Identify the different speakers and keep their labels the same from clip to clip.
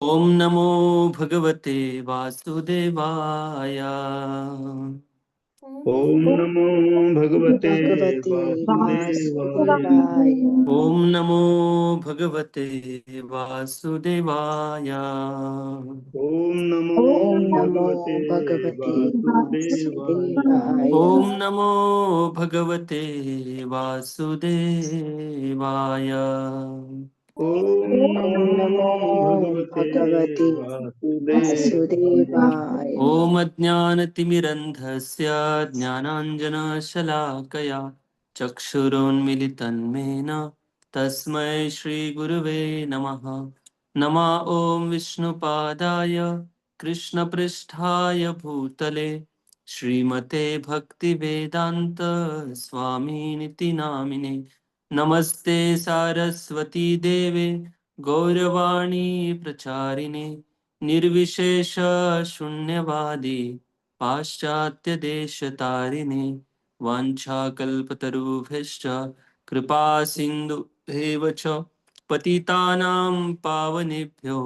Speaker 1: ओम नमो भगवते वासुदेवाय।
Speaker 2: ओम नमो भगवते
Speaker 3: भगवते
Speaker 2: वासुदेवाय।
Speaker 3: वासुदेवाय।
Speaker 1: ओम नमो भगवते वासुदेवाय।
Speaker 2: ओम नमो
Speaker 3: ओम नमो
Speaker 2: भगवते
Speaker 3: भगवते
Speaker 2: वासुदेवाय।
Speaker 3: वासुदेवाय।
Speaker 1: ओम नमो भगवते वासुदेवाय।
Speaker 2: ओम
Speaker 3: ओम नमो
Speaker 2: नमो भगवते
Speaker 3: भगवते
Speaker 2: वासुदेवाय।
Speaker 3: वासुदेवाय।
Speaker 1: ओम अज्ञानतिमिरन्धस्य ज्ञानाञ्जनशलाकया चक्षुरोन्मिलितं तस्मै श्रीगुरुवे नमः। नमः ॐ विष्णुपादाय कृष्णपृष्ठाय भूतले श्रीमते भक्तिवेदान्त स्वामिनिति नामिने। नमस्ते सारस्वती देवे गौरवाणी प्रचारिणे निर्विशेष शून्यवादी पाश्चात्य देश तारिणे वाञ्छाकल्पतरुभ्यश्च कृपा सिन्धुभ्येव च पतितानां पावनेभ्यो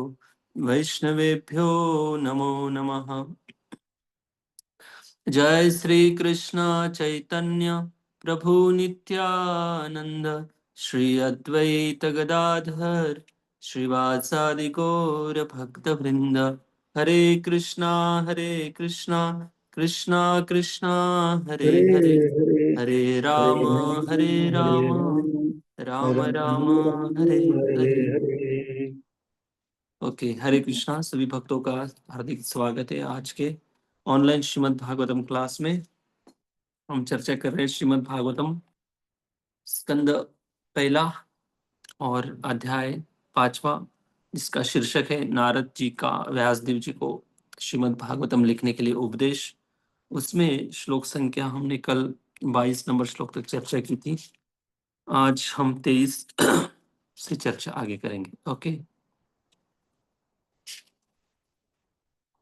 Speaker 1: वैष्णवेभ्यो नमो नमः। जय श्री कृष्ण चैतन्य प्रभु नित्यानंद श्री अद्वैत गदाधर श्रीवासादि गौर भक्त वृंद। हरे कृष्णा कृष्णा कृष्णा हरे
Speaker 2: हरे
Speaker 1: हरे।
Speaker 2: हरे
Speaker 1: हरे
Speaker 2: हरे
Speaker 1: राम
Speaker 2: हरे
Speaker 1: राम राम
Speaker 2: राम
Speaker 1: राम
Speaker 2: राम
Speaker 1: हरे
Speaker 2: हरे
Speaker 1: हरे।
Speaker 2: हरे।
Speaker 1: ओके, हरे कृष्णा। सभी भक्तों का हार्दिक स्वागत है आज के ऑनलाइन श्रीमद् भागवतम क्लास में। हम चर्चा कर रहे हैं श्रीमद् भागवतम स्कंद पहला और अध्याय पांचवा, जिसका शीर्षक है नारद जी का व्यासदेव जी को श्रीमद् भागवतम लिखने के लिए उपदेश। उसमें श्लोक संख्या हमने कल 22 नंबर श्लोक तक चर्चा की थी। आज हम 23 से चर्चा आगे करेंगे। ओके,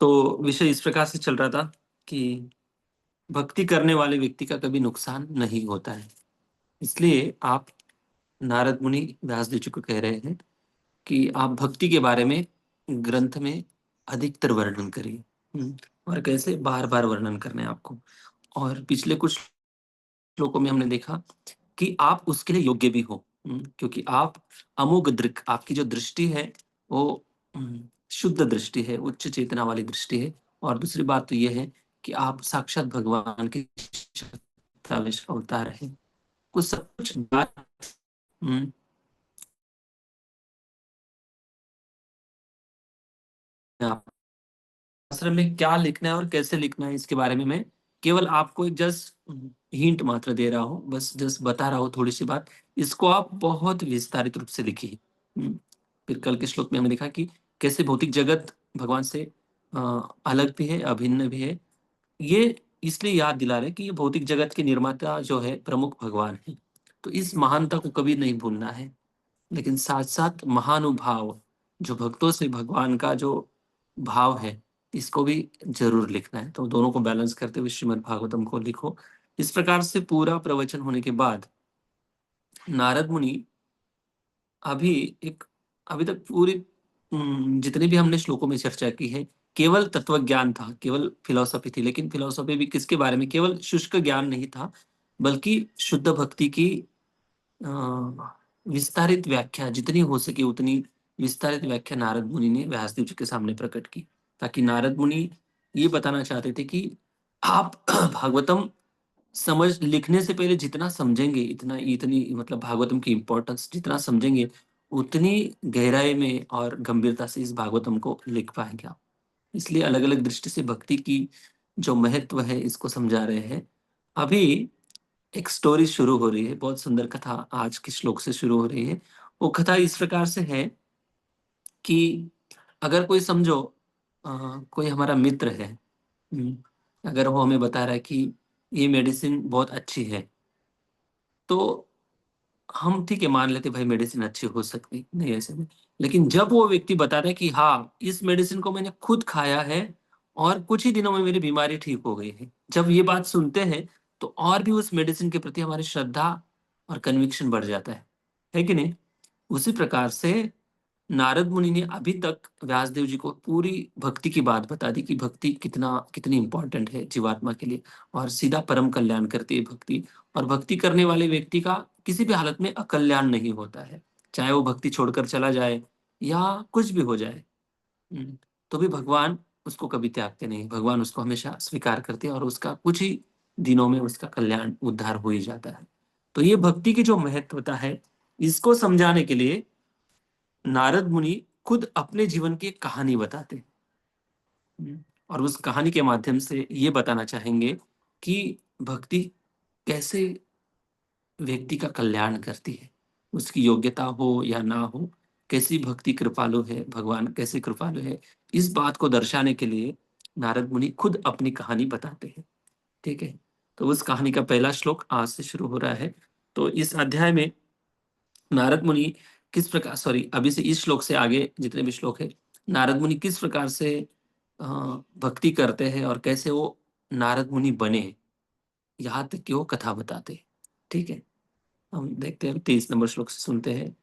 Speaker 1: तो विषय इस प्रकार से चल रहा था कि भक्ति करने वाले व्यक्ति का कभी नुकसान नहीं होता है। इसलिए आप नारद मुनि व्यासदेव जी को कह रहे हैं कि आप भक्ति के बारे में ग्रंथ में अधिकतर वर्णन करिए। और कैसे बार बार वर्णन करना है आपको। और पिछले कुछ श्लोकों में हमने देखा कि आप उसके लिए योग्य भी हो, क्योंकि आप अमोघ दृक्, आपकी जो दृष्टि है वो शुद्ध दृष्टि है, उच्च चेतना वाली दृष्टि है। और दूसरी बात तो यह है कि आप साक्षात भगवान के अवतार है। कुछ सब कुछ बात आश्रम में क्या लिखना है और कैसे लिखना है, इसके बारे में मैं केवल आपको एक जस्ट हिंट मात्र दे रहा हूँ, बस जस्ट बता रहा हूँ थोड़ी सी बात। इसको आप बहुत विस्तारित रूप से लिखिए। फिर कल के श्लोक में हमने देखा कि कैसे भौतिक जगत भगवान से अलग भी है, अभिन्न भी है। ये इसलिए याद दिला रहे कि ये भौतिक जगत के निर्माता जो है प्रमुख भगवान है। तो इस महानता को कभी नहीं भूलना है। लेकिन साथ साथ महानुभाव जो भक्तों से भगवान का जो भाव है, इसको भी जरूर लिखना है। तो दोनों को बैलेंस करते हुए श्रीमद् भागवतम को लिखो। इस प्रकार से पूरा प्रवचन होने के बाद नारद मुनि अभी एक अभी तक पूरी जितने भी हमने श्लोकों में चर्चा की है, केवल तत्व ज्ञान था, केवल फिलॉसफी थी। लेकिन फिलॉसफी भी किसके बारे में, केवल शुष्क ज्ञान नहीं था, बल्कि शुद्ध भक्ति की विस्तारित व्याख्या, जितनी हो सके उतनी विस्तारित व्याख्या नारद मुनि ने व्यासदेव जी के सामने प्रकट की। ताकि नारद मुनि ये बताना चाहते थे कि आप भागवतम समझ लिखने से पहले जितना समझेंगे, इतना इतनी मतलब भागवतम की इंपॉर्टेंस जितना समझेंगे, उतनी गहराई में और गंभीरता से इस भागवतम को लिख पाएंगे आप। इसलिए अलग अलग दृष्टि से भक्ति की जो महत्व है, इसको समझा रहे हैं। अभी एक स्टोरी शुरू हो रही है, बहुत सुंदर कथा आज के श्लोक से शुरू हो रही है। वो कथा इस प्रकार से है कि अगर कोई समझो कोई हमारा मित्र है, हम्म, अगर वो हमें बता रहा है कि ये मेडिसिन बहुत अच्छी है, तो हम ठीक है मान लेते भाई मेडिसिन अच्छी हो सकती नहीं, ऐसे में। लेकिन जब वो व्यक्ति बता रहा है कि हाँ इस मेडिसिन को मैंने खुद खाया है और कुछ ही दिनों में मेरी बीमारी ठीक हो गई है, जब ये बात सुनते हैं तो और भी उस मेडिसिन के प्रति हमारी श्रद्धा और कन्विक्शन बढ़ जाता है कि नहीं। उसी प्रकार से नारद मुनि ने अभी तक व्यासदेव जी को पूरी भक्ति की बात बता दी कि भक्ति कितनी इंपॉर्टेंट है जीवात्मा के लिए, और सीधा परम कल्याण करती है भक्ति। और भक्ति करने वाले व्यक्ति का किसी भी हालत में अकल्याण नहीं होता है, चाहे वो भक्ति छोड़कर चला जाए या कुछ भी हो जाए। तो भी भगवान उसको कभी त्यागते नहीं, भगवान उसको हमेशा स्वीकार करते हैं और उसका कुछ ही दिनों में उसका कल्याण उद्धार हो ही जाता है। तो ये भक्ति की जो महत्वता है, इसको समझाने के लिए नारद मुनि खुद अपने जीवन की एक कहानी बताते हैं। और उस कहानी के माध्यम से ये बताना चाहेंगे कि भक्ति कैसे व्यक्ति का कल्याण करती है, उसकी योग्यता हो या ना हो, कैसी भक्ति कृपालु है, भगवान कैसे कृपालु है, इस बात को दर्शाने के लिए नारद मुनि खुद अपनी कहानी बताते हैं। ठीक है, तो उस कहानी का पहला श्लोक आज से शुरू हो रहा है। तो इस अध्याय में नारद मुनि किस प्रकार, सॉरी, अभी से इस श्लोक से आगे जितने भी श्लोक है, नारद मुनि किस प्रकार से भक्ति करते हैं और कैसे वो नारद मुनि बने, यहाँ तक कि वो कथा बताते हैं। ठीक है, हम देखते हैं 23 नंबर श्लोक से सुनते हैं।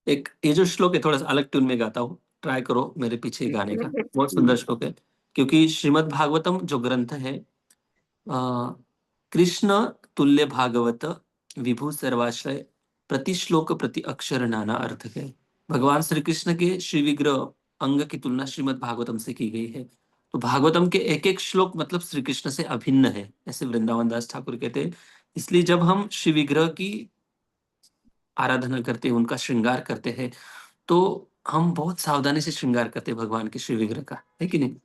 Speaker 1: एक ये जो श्लोक है थोड़ा सा अलग ट्यून में गाता हूँ, ट्राई करो मेरे पीछे गाने का। बहुत सुंदर श्लोक है, क्योंकि श्रीमद् भागवतम जो ग्रंथ है, कृष्ण तुल्य भागवत विभु सर्वाश्रय प्रति श्लोक प्रति अक्षर नाना अर्थ है। भगवान श्री कृष्ण के श्री विग्रह अंग की तुलना श्रीमद् भागवतम से की गई है। तो भागवतम के एक एक श्लोक मतलब श्री कृष्ण से अभिन्न है, ऐसे वृंदावन दास ठाकुर कहते हैं। इसलिए जब हम श्री विग्रह की आराधना करते हैं, उनका श्रृंगार करते हैं, तो हम बहुत सावधानी से श्रृंगार करते हैं भगवान के श्री विग्रह का, है कि नहीं,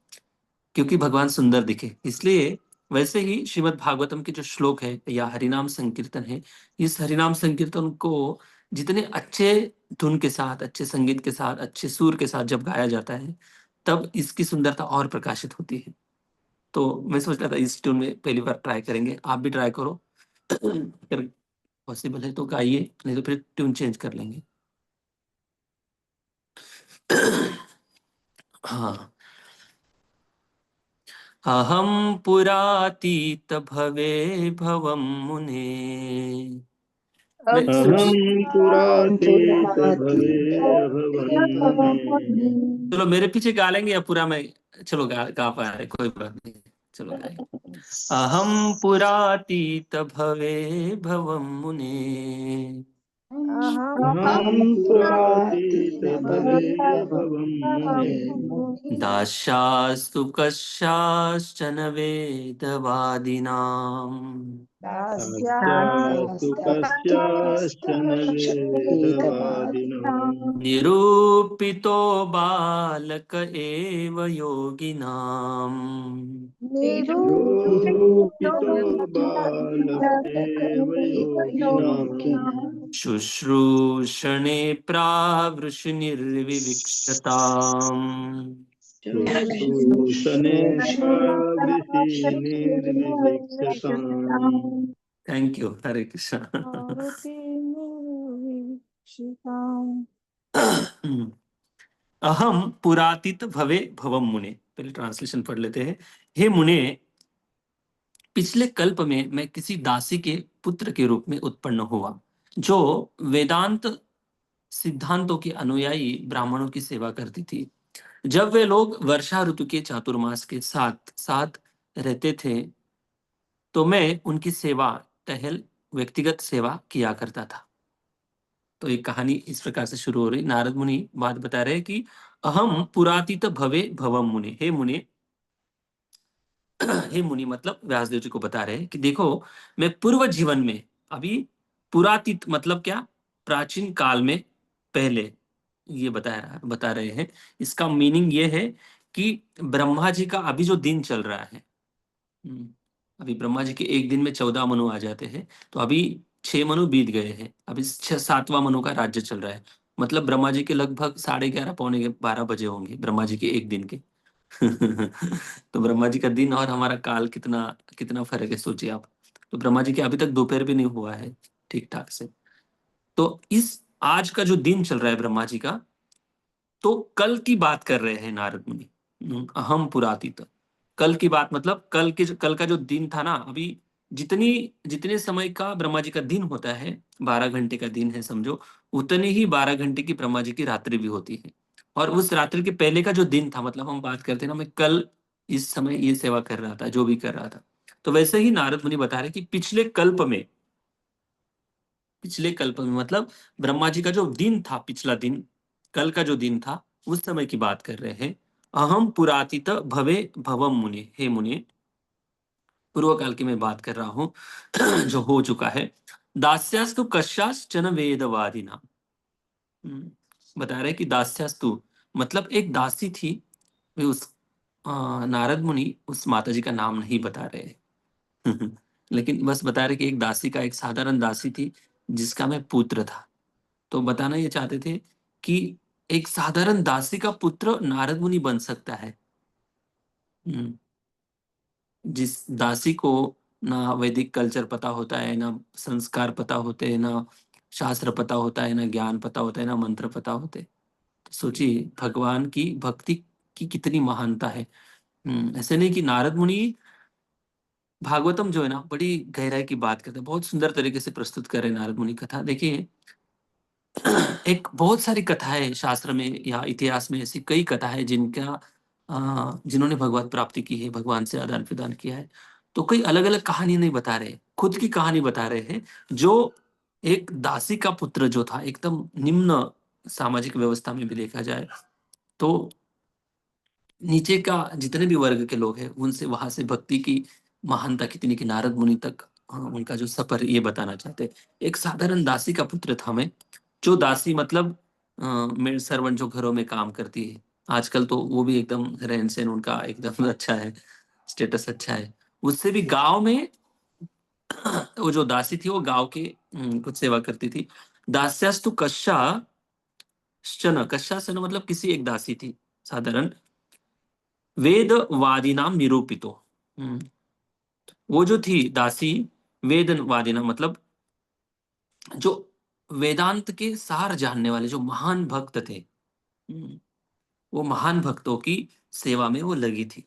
Speaker 1: क्योंकि भगवान सुंदर दिखे इसलिए। वैसे ही श्रीमद् भागवतम के जो श्लोक है या हरिनाम संकीर्तन है, इस हरिनाम संकीर्तन को जितने अच्छे धुन के साथ, अच्छे संगीत के साथ, अच्छे सुर के साथ जब गाया जाता है, तब इसकी सुंदरता और प्रकाशित होती है। तो मैं सोच रहा था इस ट्यून में पहली बार ट्राई करेंगे, आप भी ट्राई करो। अगर पॉसिबल है तो गाइए, नहीं तो फिर ट्यून चेंज कर लेंगे। हाँ। अहं पुरातीत भवे भवं मुने। मैं
Speaker 2: अहं पुरातीत भवे
Speaker 3: पुरातीत
Speaker 2: भवन् मुने।
Speaker 1: चलो मेरे पीछे गा लेंगे या पूरा मैं, चलो गा पा रहे, कोई बात नहीं, चलो गाएंगे। अहं पुरातीत भवे भवं मुने,
Speaker 2: अहं पुरातीत
Speaker 3: पुरातीत
Speaker 2: भवे
Speaker 3: भवे
Speaker 2: भवन् मुने।
Speaker 1: दास्यास्तु कस्याश्चन वेदवादिनाम्
Speaker 2: दास्यास्तु कस्याश्चन वेदवादिनाम्।
Speaker 1: निरूपितो बालक एव योगिनाम्
Speaker 2: निरूपितो बालक एव योगिनाम्।
Speaker 1: शुश्रूषणे प्रावृषिर्विविक्षताम्।
Speaker 2: शुश्रूषणे प्रावृषि निर्विविक्षताम्।
Speaker 1: थैंक यू, हरे कृष्ण। अहम पुरातीत भवे भवम मुने, पहले ट्रांसलेशन पढ़ लेते हैं। हे मुने, पिछले कल्प में मैं किसी दासी के पुत्र के रूप में उत्पन्न हुआ, जो वेदांत सिद्धांतों के अनुयायी ब्राह्मणों की सेवा करती थी। जब वे लोग वर्षा ऋतु के चातुर्मास के साथ साथ रहते थे, तो मैं उनकी सेवा, टहल, व्यक्तिगत सेवा किया करता था। तो ये कहानी इस प्रकार से शुरू हो रही। नारद मुनि बात बता रहे हैं कि अहम पुरातीत भवे भवम मुने, हे मुने, हे मुनि मतलब व्यासदेव जी को बता रहे हैं कि देखो, मैं पूर्व जीवन में, अभी पुरातीत मतलब क्या, प्राचीन काल में, पहले, ये बता रहे हैं। इसका मीनिंग ये है कि ब्रह्मा जी का अभी जो दिन चल रहा है, अभी ब्रह्मा जी के एक दिन में 14 मनु आ जाते हैं, तो अभी 6 मनु बीत गए हैं, अभी 7वां मनु का राज्य चल रहा है। मतलब ब्रह्मा जी के लगभग 11:30 पौने 12 बजे होंगे ब्रह्मा जी के एक दिन के। तो ब्रह्मा जी का दिन और हमारा काल कितना कितना फर्क है, सोचिए आप। तो ब्रह्मा जी के अभी तक दोपहर भी नहीं हुआ है ठीक ठाक से। तो इस आज का जो दिन चल रहा है ब्रह्मा जी का, तो कल की बात कर रहे हैं नारद मुनि। अहम पुरातीत, कल की बात मतलब कल का जो दिन था ना, अभी जितनी जितने समय का ब्रह्मा जी का दिन होता है, 12 घंटे का दिन है समझो, उतने ही 12 घंटे की ब्रह्मा जी की रात्रि भी होती है। और उस रात्रि के पहले का जो दिन था, मतलब हम बात करते हैं ना, मैं कल इस समय ये सेवा कर रहा था, जो भी कर रहा था। तो वैसे ही नारद मुनि बता रहे कि पिछले कल्प में मतलब ब्रह्मा जी का जो दिन था, पिछला दिन, कल का जो दिन था, उस समय की बात कर रहे हैं। अहम पुरातित भवे भवम मुने, हे मुने, पूर्व काल की मैं बात कर रहा हूँ जो हो चुका है। दास्यास्तु कश्याश्चन वेदवादिना। बता रहे कि दास्यास्तु मतलब एक दासी थी। वे उस नारद मुनि उस माता जी का नाम नहीं बता रहे लेकिन बस बता रहे कि एक दासी का, एक साधारण दासी थी जिसका मैं पुत्र था। तो बताना ये चाहते थे कि एक साधारण दासी का पुत्र नारद मुनि बन सकता है। हम्म, जिस दासी को ना वैदिक कल्चर पता होता है, ना संस्कार पता होते हैं, ना शास्त्र पता होता है, ना ज्ञान पता होता है, ना मंत्र पता होते। तो सोचिए भगवान की भक्ति की कितनी महानता है। ऐसे नहीं कि नारद मुनि भागवतम जो है ना, बड़ी गहराई की बात करते हैं, बहुत सुंदर तरीके से प्रस्तुत कर रहे हैं नारद मुनि कथा। देखिए एक बहुत सारी कथाएं शास्त्र में या इतिहास में, ऐसी कई कथाएं जिन्होंने भगवत प्राप्ति की है, भगवान से आदान प्रदान किया है। तो कई अलग अलग कहानी नहीं बता रहे, खुद की कहानी बता रहे हैं। जो एक दासी का पुत्र जो था, एकदम निम्न सामाजिक व्यवस्था में भी देखा जाए तो नीचे का जितने भी वर्ग के लोग हैं, उनसे वहां से भक्ति की महानता कितनी, कि नारद मुनि तक उनका जो सफर, ये बताना चाहते हैं। एक साधारण दासी का पुत्र था मैं। जो दासी मतलब मेड सर्वेंट जो घरों में काम करती है, आजकल तो वो भी एकदम रहन सहन उनका एकदम अच्छा है, स्टेटस अच्छा है। उससे भी गांव में वो जो दासी थी, वो गांव के कुछ सेवा करती थी। दास्यास्तु कश्याशन मतलब किसी एक दासी थी साधारण, वेदवादी नाम निरूपितो। हम्म, वो जो थी दासी, वेदवादी नाम मतलब जो वेदांत के सार जानने वाले जो महान भक्त थे। वो महान भक्तों की सेवा में वो लगी थी।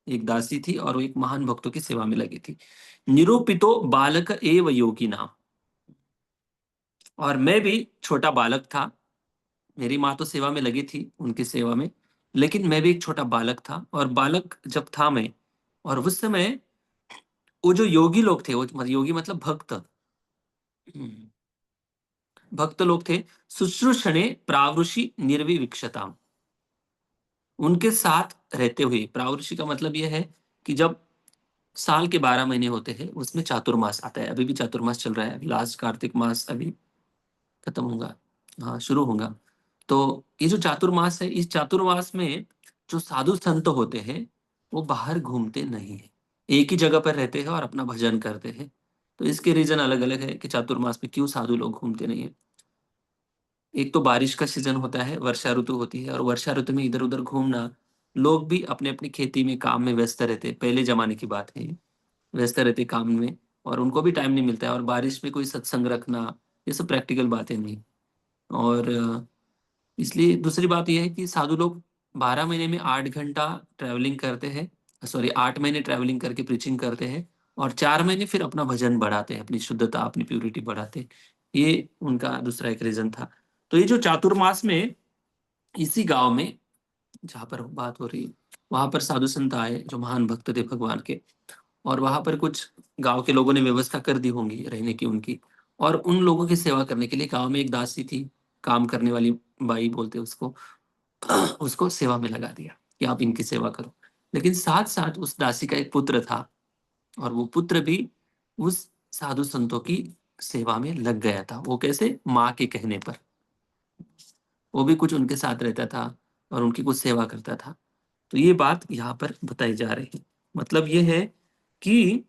Speaker 1: एक दासी थी और वो एक महान भक्तों की सेवा में लगी थी। निरूपितो बालक एव योगी नाम। और मैं भी छोटा बालक था। मेरी माँ तो सेवा में लगी थी, उनकी सेवा में, लेकिन मैं भी एक छोटा बालक था। और बालक जब था मैं, और उस समय वो जो योगी लोग थे, वो मतलब योगी मतलब भक्त, भक्त लोग थे, शुश्रूषणे प्रावृषि निर्विविक्षताम। उनके साथ रहते हुए, प्रावृषि का मतलब यह है कि जब साल के 12 महीने होते हैं, उसमें चातुर्मास आता है। अभी भी चातुर्मास चल रहा है, लास्ट कार्तिक मास अभी खत्म होगा, हाँ शुरू होगा। तो ये जो चातुर्मास है, इस चातुर्मास में जो साधु संत होते हैं, वो बाहर घूमते नहीं है, एक ही जगह पर रहते हैं और अपना भजन करते हैं। तो इसके रीजन अलग अलग है कि चातुर्मास में क्यों साधु लोग घूमते नहीं है। एक तो बारिश का सीजन होता है, वर्षा ऋतु होती है, और वर्षा ऋतु में इधर उधर घूमना, लोग भी अपने अपनी खेती में काम में व्यस्त रहते, पहले जमाने की बात है ये, व्यस्त रहते काम में, और उनको भी टाइम नहीं मिलता है। और बारिश में कोई सत्संग रखना, ये सब प्रैक्टिकल बातें नहीं। और इसलिए दूसरी बात यह है कि साधु लोग 12 महीने में 8 घंटा ट्रैवलिंग करते हैं, सॉरी 8 महीने ट्रैवलिंग करके प्रीचिंग करते हैं, और 4 महीने फिर अपना भजन बढ़ाते हैं, अपनी शुद्धता, अपनी प्योरिटी बढ़ाते हैं। ये उनका दूसरा एक रीजन था। तो ये जो चातुर्मास में, इसी गांव में जहाँ पर बात हो रही है, वहां पर साधु संत आए जो महान भक्त थे भगवान के। और वहां पर कुछ गांव के लोगों ने व्यवस्था कर दी होंगी रहने की उनकी। और उन लोगों की सेवा करने के लिए गांव में एक दासी थी, काम करने वाली बाई बोलते उसको उसको सेवा में लगा दिया कि आप इनकी सेवा करो। लेकिन साथ साथ उस दासी का एक पुत्र था, और वो पुत्र भी उस साधु संतों की सेवा में लग गया था। वो कैसे? माँ के कहने पर। वो भी कुछ उनके साथ रहता था और उनकी कुछ सेवा करता था। तो ये बात यहाँ पर बताई जा रही है। मतलब ये है कि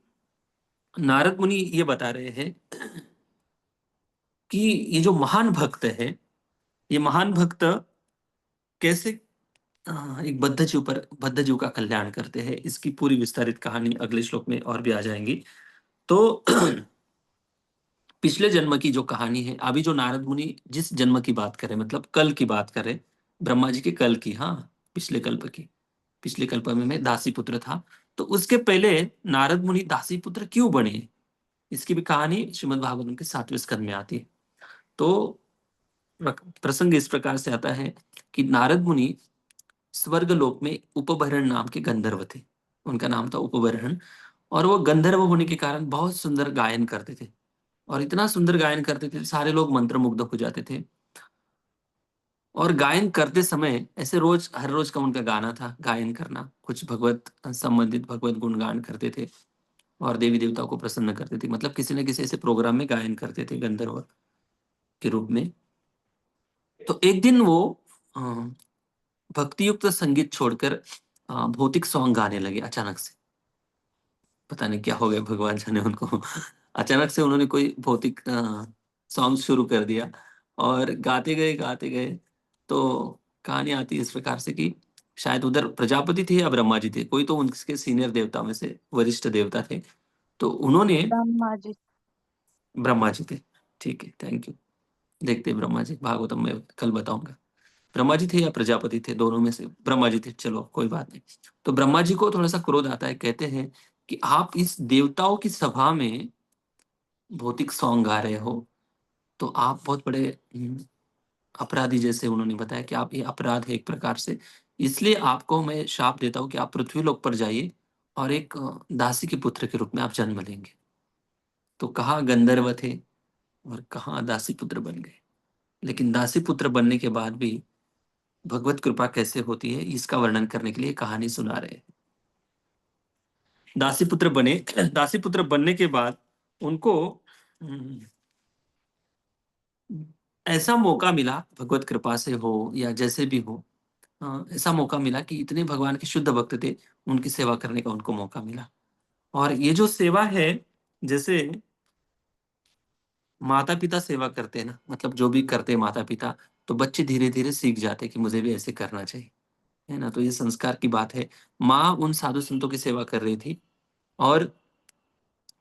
Speaker 1: नारद मुनि ये बता रहे हैं कि ये जो महान भक्त है, ये महान भक्त कैसे एक बद्ध जीव का कल्याण करते हैं। इसकी पूरी विस्तारित कहानी अगले श्लोक में और भी आ जाएंगी। तो पिछले जन्म की जो कहानी है, अभी जो नारद मुनि जिस जन्म की बात करें, मतलब कल की बात करें, ब्रह्मा जी के कल की, हाँ, पिछले कल्प की, पिछले कल्प में मैं दासी पुत्र था। तो उसके पहले नारद मुनि दासी पुत्र क्यों बने, इसकी भी कहानी श्रीमद् भागवतम के 7वें स्कंद में आती है। तो प्रसंग इस प्रकार से आता है कि नारद मुनि स्वर्ग लोक में उपबरण नाम के गंधर्व थे। उनका नाम था उपबरण, और वो गंधर्व होने के कारण बहुत सुंदर गायन करते थे, और इतना सुंदर गायन करते थे सारे लोग मंत्रमुग्ध हो जाते थे। और गायन करते समय ऐसे रोज हर रोज का उनका गाना था, गायन करना, कुछ भगवत संबंधित भगवत गुणगान करते थे और देवी देवताओं को प्रसन्न करते थे। मतलब किसी न किसी ऐसे प्रोग्राम में गायन करते थे गंधर्व के रूप में। तो एक दिन वो अ, भक्ति युक्त संगीत छोड़कर भौतिक सॉन्ग गाने लगे अचानक से। पता नहीं क्या हो गया, भगवान जाने उनको। अचानक से उन्होंने कोई भौतिक सॉन्ग शुरू कर दिया और गाते गए। तो कहानी आती है इस प्रकार से कि शायद उधर प्रजापति थे या ब्रह्मा जी थे, कोई तो उनके सीनियर देवता में से वरिष्ठ देवता थे। तो उन्होंने,
Speaker 4: ब्रह्मा जी।
Speaker 1: ब्रह्मा जी थे, ठीक है, थैंक यू। देखते हैं ब्रह्मा जी, भागवतम में कल बताऊंगा। ब्रह्मा जी थे या प्रजापति थे, दोनों में से ब्रह्मा जी थे, चलो कोई बात नहीं। तो ब्रह्मा जी को थोड़ा सा क्रोध आता है, कहते हैं कि आप इस देवताओं की सभा में भौतिक सॉन्ग गा रहे हो, तो आप बहुत बड़े अपराधी जैसे उन्होंने बताया कि आप, ये अपराध है एक प्रकार से, इसलिए आपको मैं श्राप देता हूँ कि आप पृथ्वी लोक पर जाइए और एक दासी के पुत्र के रूप में आप जन्म लेंगे। तो कहाँ गंधर्व थे और कहाँ दासी पुत्र बन गए। लेकिन दासी पुत्र बनने के बाद भी भगवत कृपा कैसे होती है, इसका वर्णन करने के लिए कहानी सुना रहे हैं। दासी पुत्र बने। दासी पुत्र बनने के बाद उनको हम्म, ऐसा मौका मिला, भगवत कृपा से हो या जैसे भी हो, ऐसा मौका मिला कि इतने भगवान के शुद्ध भक्त थे, उनकी सेवा करने का उनको मौका मिला। और ये जो सेवा है, जैसे माता पिता सेवा करते हैं ना, मतलब जो भी करते हैं माता पिता, तो बच्चे धीरे धीरे सीख जाते हैं कि मुझे भी ऐसे करना चाहिए, है ना। तो ये संस्कार की बात है। माँ उन साधु संतों की सेवा कर रही थी, और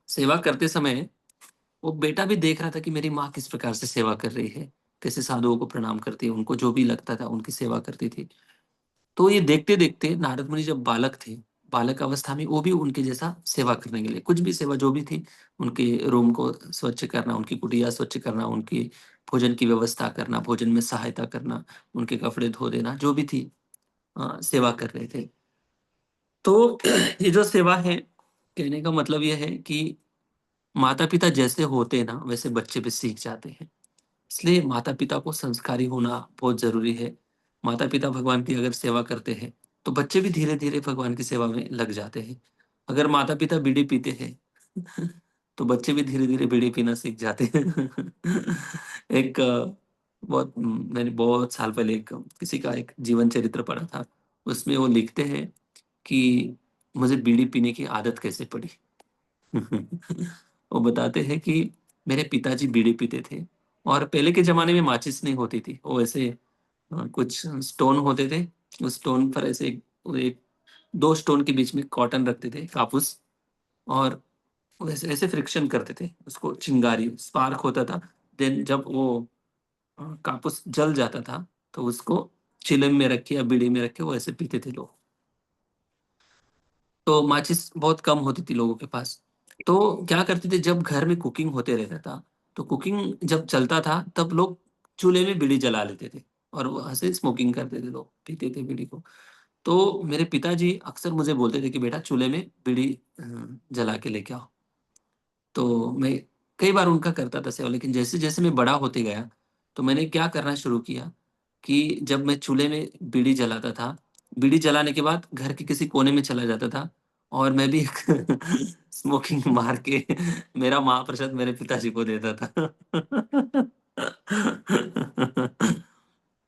Speaker 1: सेवा करते समय वो बेटा भी देख रहा था कि मेरी माँ किस प्रकार से सेवा कर रही है, कैसे साधुओं को प्रणाम करती है, उनको जो भी लगता था उनकी सेवा करती थी। तो ये देखते देखते नारद मुनि जब बालक थे, बालक अवस्था में वो भी उनके जैसा सेवा करने के लिए, कुछ भी सेवा जो भी थी, उनके रूम को स्वच्छ करना, उनकी कुटिया स्वच्छ करना, उनकी भोजन की व्यवस्था करना, भोजन में सहायता करना, उनके कपड़े धो देना, जो भी थी, सेवा कर रहे थे। तो ये जो सेवा है, कहने का मतलब ये है कि माता पिता जैसे होते हैं ना, वैसे बच्चे भी सीख जाते हैं। इसलिए माता पिता को संस्कारी होना बहुत जरूरी है। माता पिता भगवान की अगर सेवा करते हैं, तो बच्चे भी धीरे धीरे भगवान की सेवा में लग जाते हैं। अगर माता पिता बीड़ी पीते हैं, तो बच्चे भी धीरे धीरे बीड़ी पीना सीख जाते हैं। एक मैंने बहुत साल पहले एक किसी का एक जीवन चरित्र पढ़ा था। उसमें वो लिखते हैं कि मुझे बीड़ी पीने की आदत कैसे पड़ी। वो बताते हैं कि मेरे पिताजी बीड़ी पीते थे, और पहले के जमाने में माचिस नहीं होती थी, वो ऐसे कुछ स्टोन होते थे, उस स्टोन पर ऐसे एक दो स्टोन के बीच में कॉटन रखते थे, कापूस, और वैसे ऐसे फ्रिक्शन करते थे, उसको चिंगारी स्पार्क होता था। देन जब वो कापूस जल जाता था, तो उसको चिलम में रख के या बीड़ी में रख के वो ऐसे पीते थे लोग। तो माचिस बहुत कम होती थी लोगों के पास। तो क्या करते थे, जब घर में कुकिंग होते रहता था, तो कुकिंग जब चलता था तब लोग चूल्हे में बीड़ी जला लेते थे, और वो ऐसे स्मोकिंग करते थे, लोग पीते थे बीड़ी को। तो मेरे पिताजी अक्सर मुझे बोलते थे कि बेटा चूल्हे में बीड़ी जला के लेके आओ। तो मैं कई बार उनका करता था सेवा, लेकिन जैसे जैसे मैं बड़ा होते गया, तो मैंने क्या करना शुरू किया कि जब मैं चूल्हे में बीड़ी जलाता था, बीड़ी जलाने के बाद घर के किसी कोने में चला जाता था, और मैं भी एक स्मोकिंग मार के मेरा महाप्रसाद मेरे पिताजी को देता था।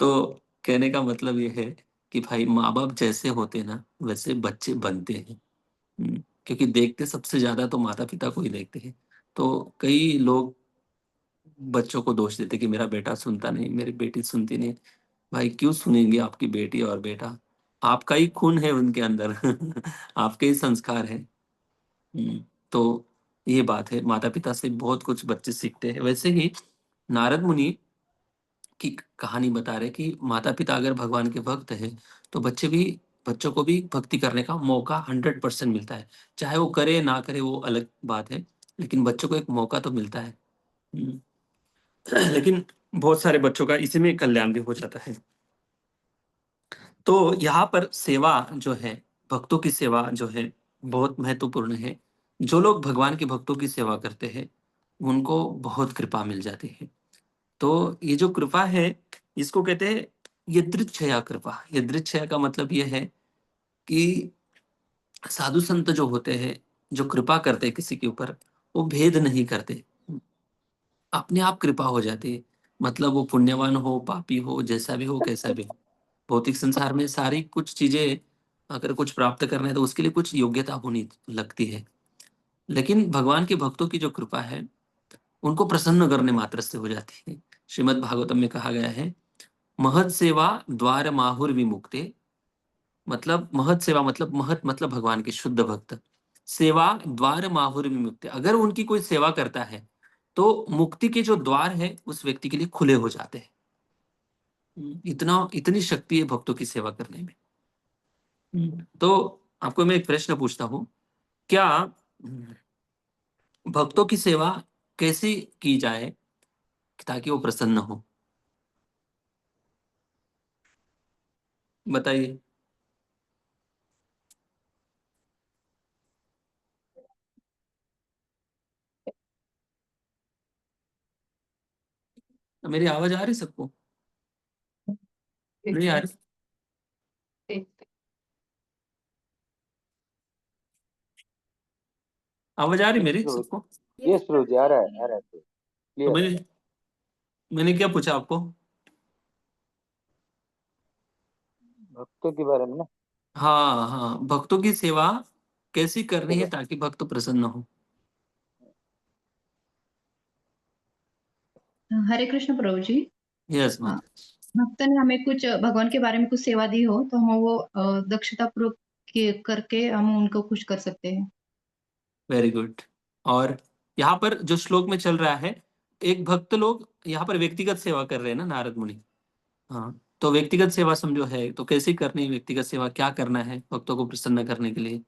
Speaker 1: तो कहने का मतलब ये है कि भाई माँ बाप जैसे होते हैं ना, वैसे बच्चे बनते हैं। क्योंकि देखते सबसे ज्यादा तो माता पिता को ही देखते हैं। तो कई लोग बच्चों को दोष देते कि मेरा बेटा सुनता नहीं, मेरी बेटी सुनती नहीं। भाई क्यों सुनेंगे आपकी बेटी और बेटा, आपका ही खून है उनके अंदर। आपके ही संस्कार है। तो ये बात है, माता पिता से बहुत कुछ बच्चे सीखते हैं। वैसे ही नारद मुनि की कहानी बता रहे कि माता पिता अगर भगवान के भक्त हैं, तो बच्चे भी बच्चों को भी भक्ति करने का मौका 100% मिलता है। चाहे वो करे ना करे वो अलग बात है, लेकिन बच्चों को एक मौका तो मिलता है। लेकिन बहुत सारे बच्चों का इसी में कल्याण भी हो जाता है। तो यहाँ पर सेवा जो है, भक्तों की सेवा जो है, बहुत महत्वपूर्ण है। जो लोग भगवान के भक्तों की सेवा करते हैं, उनको बहुत कृपा मिल जाती है। तो ये जो कृपा है, इसको कहते हैं यदृच्छया कृपा। यदृच्छया का मतलब ये है कि साधु संत जो होते हैं, जो कृपा करते हैं किसी के ऊपर, वो भेद नहीं करते, अपने आप कृपा हो जाती है। मतलब वो पुण्यवान हो, पापी हो, जैसा भी हो, कैसा भी हो। भौतिक संसार में सारी कुछ चीजें, अगर कुछ प्राप्त करना है तो उसके लिए कुछ योग्यता होनी लगती है। लेकिन भगवान के भक्तों की जो कृपा है, उनको प्रसन्न करने मात्र से हो जाती है। श्रीमद् भागवतम में कहा गया है, महत सेवा द्वार माहुर विमुक्ते। मतलब महत सेवा मतलब, महत मतलब भगवान के शुद्ध भक्त। सेवा द्वार माहुर विमुक्ते, अगर उनकी कोई सेवा करता है तो मुक्ति के जो द्वार है उस व्यक्ति के लिए खुले हो जाते हैं। इतना, इतनी शक्ति है भक्तों की सेवा करने में। तो आपको मैं एक प्रश्न पूछता हूँ, क्या भक्तों की सेवा कैसी की जाए ताकि वो प्रसन्न हो? बताइए। मेरी आवाज आ रही सबको? नहीं आ रही? आवाज आ रही मेरी सबको?
Speaker 4: यस प्रभु जी, आ रहा है
Speaker 1: तो
Speaker 4: क्लियर है।
Speaker 1: मैंने क्या पूछा आपको?
Speaker 4: भक्तों के बारे में ना।
Speaker 1: हाँ हाँ, भक्तों की सेवा कैसी करनी
Speaker 4: चलो,
Speaker 1: है ताकि भक्त प्रसन्न हो?
Speaker 5: हरे कृष्ण प्रभु जी।
Speaker 1: यस
Speaker 5: हाँ,
Speaker 1: माता।
Speaker 5: भक्त ने हमें कुछ भगवान के बारे में कुछ सेवा दी हो तो हम वो दक्षता पूर्वक करके हम उनको खुश कर सकते हैं।
Speaker 1: Very good. और यहाँ पर जो श्लोक में चल रहा है, एक भक्त लोग यहाँ पर व्यक्तिगत सेवा कर रहे हैं ना नारद मुनि। हाँ, तो व्यक्तिगत सेवा समझो है तो कैसे करनी है व्यक्तिगत सेवा, क्या करना है भक्तों को प्रसन्न करने के लिए?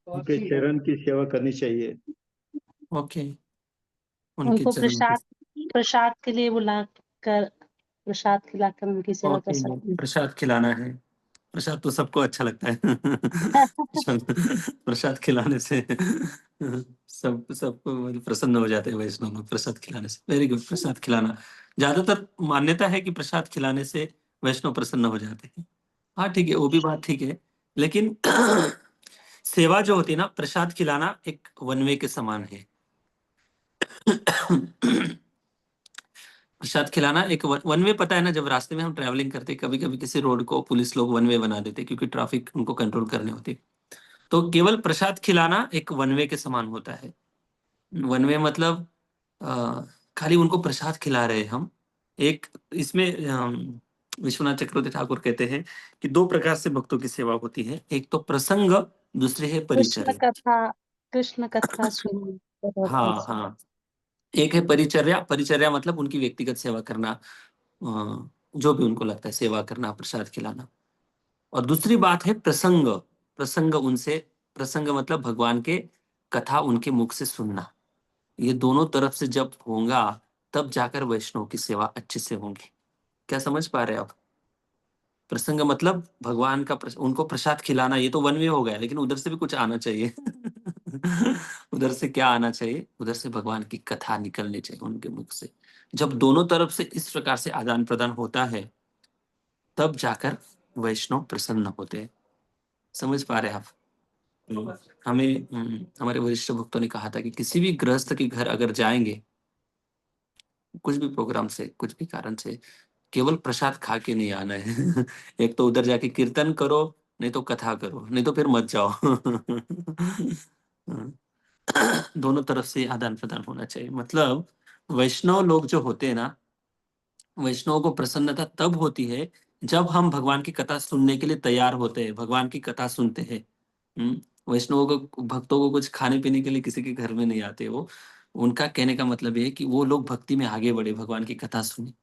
Speaker 2: उनके चरण की सेवा करनी चाहिए।
Speaker 1: ओके, उनके
Speaker 6: उनको
Speaker 1: चरण की।
Speaker 6: प्रसाद के लिए बुला कर, प्रसाद खिलाकर उनकी सेवा कर
Speaker 1: ओके,
Speaker 6: सकते
Speaker 1: प्रसाद खिलाना है। प्रसाद तो सबको अच्छा लगता है।
Speaker 6: हैं।
Speaker 1: प्रसाद खिलाने से सब सबको मतलब प्रसन्न हो जाते हैं वैष्णव लोग, प्रसाद खिलाने से। वेरी गुड, प्रसाद खिलाना। ज्यादातर मान्यता है कि प्रसाद खिलाने से वैष्णव प्रसन्न हो जाते हैं। हाँ ठीक है, वो भी बात ठीक है। लेकिन सेवा जो होती है ना, प्रसाद खिलाना एक वन वे के समान है। प्रसाद खिलाना एक वन वे, पता है ना, जब रास्ते में हम ट्रैवलिंग करते, कभी कभी किसी रोड को पुलिस लोग वन वे बना देते क्योंकि ट्रैफिक उनको कंट्रोल करने होती, तो केवल प्रसाद खिलाना एक वन वे के समान होता है। वन वे मतलब खाली उनको प्रसाद खिला रहे हैं हम। एक इसमें विश्वनाथ चक्रवर्ती ठाकुर कहते हैं कि दो प्रकार से भक्तों की सेवा होती है, एक तो प्रसंग, दूसरे है
Speaker 6: कृष्ण
Speaker 1: परिचर्या।
Speaker 6: कथा, कृष्ण कथा सुनने बहुत
Speaker 1: हाँ
Speaker 6: अच्छा।
Speaker 1: हाँ, एक है परिचर्या। परिचर्या मतलब उनकी व्यक्तिगत सेवा करना, जो भी उनको लगता है सेवा करना, प्रसाद खिलाना। और दूसरी बात है प्रसंग। प्रसंग उनसे, प्रसंग मतलब भगवान के कथा उनके मुख से सुनना। ये दोनों तरफ से जब होगा तब जाकर वैष्णव की सेवा अच्छे से होगी। क्या समझ पा रहे हैं आप? प्रसंग मतलब भगवान का उनको प्रसाद खिलाना, ये तो वन वे हो गया, लेकिन उधर से भी कुछ आना चाहिए। उधर से क्या आना चाहिए? उधर से भगवान की कथा निकलनी चाहिए उनके मुख से। जब दोनों तरफ से इस प्रकार से आदान प्रदान होता है, तब जाकर वैष्णव प्रसन्न होते हैं। समझ पा रहे हैं आप? हमें हमारे वरिष्ठ भक्तों ने कहा था कि किसी भी गृहस्थ के घर अगर जाएंगे, कुछ भी प्रोग्राम से, कुछ भी कारण से, केवल प्रसाद खा के नहीं आना है। एक तो उधर जाके कीर्तन करो, नहीं तो कथा करो, नहीं तो फिर मत जाओ। दोनों तरफ से आदान प्रदान होना चाहिए। मतलब वैष्णव लोग जो होते हैं ना, वैष्णव को प्रसन्नता तब होती है जब हम भगवान की कथा सुनने के लिए तैयार होते हैं, भगवान की कथा सुनते हैं। वैष्णवों को, भक्तों को कुछ खाने पीने के लिए किसी के घर में नहीं आते वो। उनका कहने का मतलब ये है कि वो लोग भक्ति में आगे बढ़े, भगवान की कथा सुने,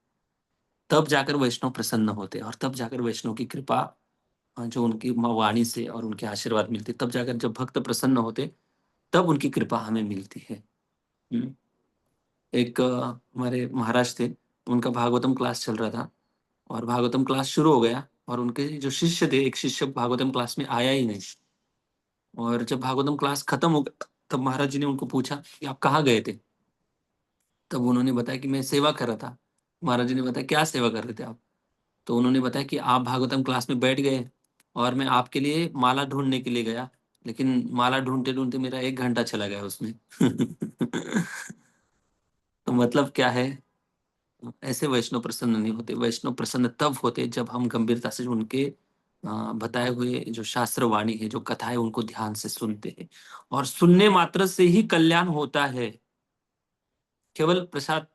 Speaker 1: तब जाकर वैष्णव प्रसन्न होते, और तब जाकर वैष्णव की कृपा जो उनकी वाणी से और उनके आशीर्वाद मिलते, तब जाकर जब भक्त प्रसन्न होते तब उनकी कृपा हमें मिलती है। एक हमारे महाराज थे, उनका भागवतम क्लास चल रहा था, और भागवतम क्लास शुरू हो गया, और उनके जो शिष्य थे, एक शिष्य भागवतम क्लास में आया ही नहीं, और जब भागवतम क्लास खत्म हो गया तब महाराज जी ने उनको पूछा कि आप कहाँ गए थे? तब उन्होंने बताया कि मैं सेवा कर रहा था। महाराज जी ने बताया क्या सेवा कर रहे थे आप? तो उन्होंने बताया कि आप भागवतम क्लास में बैठ गए और मैं आपके लिए माला ढूंढने के लिए गया, लेकिन माला ढूंढते ढूंढते मेरा 1 घंटा चला गया उसमें। तो मतलब क्या है, ऐसे वैष्णव प्रसन्न नहीं होते। वैष्णव प्रसन्न तब होते जब हम गंभीरता से उनके बताए हुए जो शास्त्र वाणी है, जो कथा है, उनको ध्यान से सुनते हैं, और सुनने मात्र से ही कल्याण होता है। केवल प्रसाद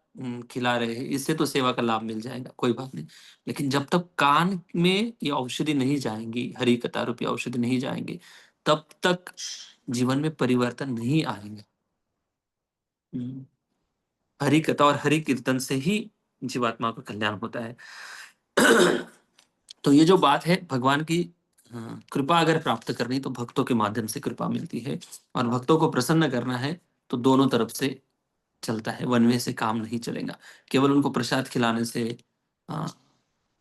Speaker 1: खिला रहे हैं, इससे तो सेवा का लाभ मिल जाएगा, कोई बात नहीं, लेकिन जब तक कान में ये औषधि नहीं जाएंगी, हरि कथा रूपी औषधि नहीं जाएंगे, तब तक जीवन में परिवर्तन नहीं आएंगे। हरि कथा और हरि कीर्तन से ही जीवात्मा का कल्याण होता है। तो ये जो बात है, भगवान की कृपा अगर प्राप्त करनी तो भक्तों के माध्यम से कृपा मिलती है, और भक्तों को प्रसन्न करना है तो दोनों तरफ से चलता है, वन वे से काम नहीं चलेगा। केवल उनको प्रसाद खिलाने से,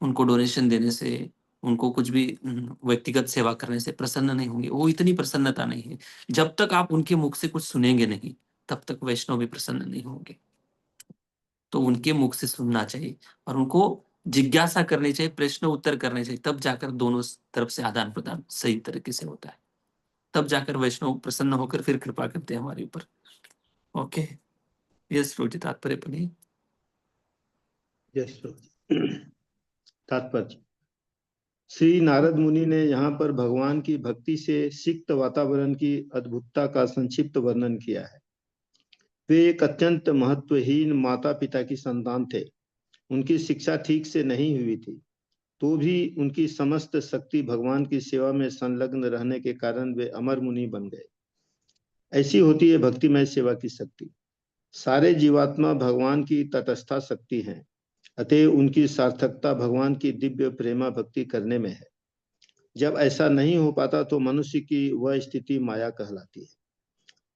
Speaker 1: उनको डोनेशन देने से, उनको कुछ भी व्यक्तिगत सेवा करने से प्रसन्न नहीं होंगे, वो इतनी प्रसन्नता नहीं है। जब तक आप उनके मुख से कुछ सुनेंगे नहीं, तब तक वैष्णव भी प्रसन्न नहीं होंगे। तो उनके मुख से सुनना चाहिए, और उनको जिज्ञासा करनी चाहिए, प्रश्न उत्तर करने चाहिए, तब जाकर दोनों तरफ से आदान प्रदान सही तरीके से होता है, तब जाकर वैष्णव प्रसन्न होकर फिर कृपा करते हैं हमारे ऊपर। ओके, यस रोजी, तात्पर्य पढ़िए।
Speaker 2: यस तात्पर्य। श्री नारद मुनि ने यहाँ पर भगवान की भक्ति से सिक्त वातावरण की अद्भुतता का संक्षिप्त वर्णन किया है। वे एक अत्यंत महत्वहीन माता पिता की संतान थे। उनकी शिक्षा ठीक से नहीं हुई थी, तो भी उनकी समस्त शक्ति भगवान की सेवा में संलग्न रहने के कारण वे अमर मुनि बन गए। ऐसी होती है भक्तिमय सेवा की शक्ति। सारे जीवात्मा भगवान की तटस्था शक्ति हैं, अतः उनकी सार्थकता भगवान की दिव्य प्रेमा भक्ति करने में है। जब ऐसा नहीं हो पाता तो मनुष्य की वह स्थिति माया कहलाती है।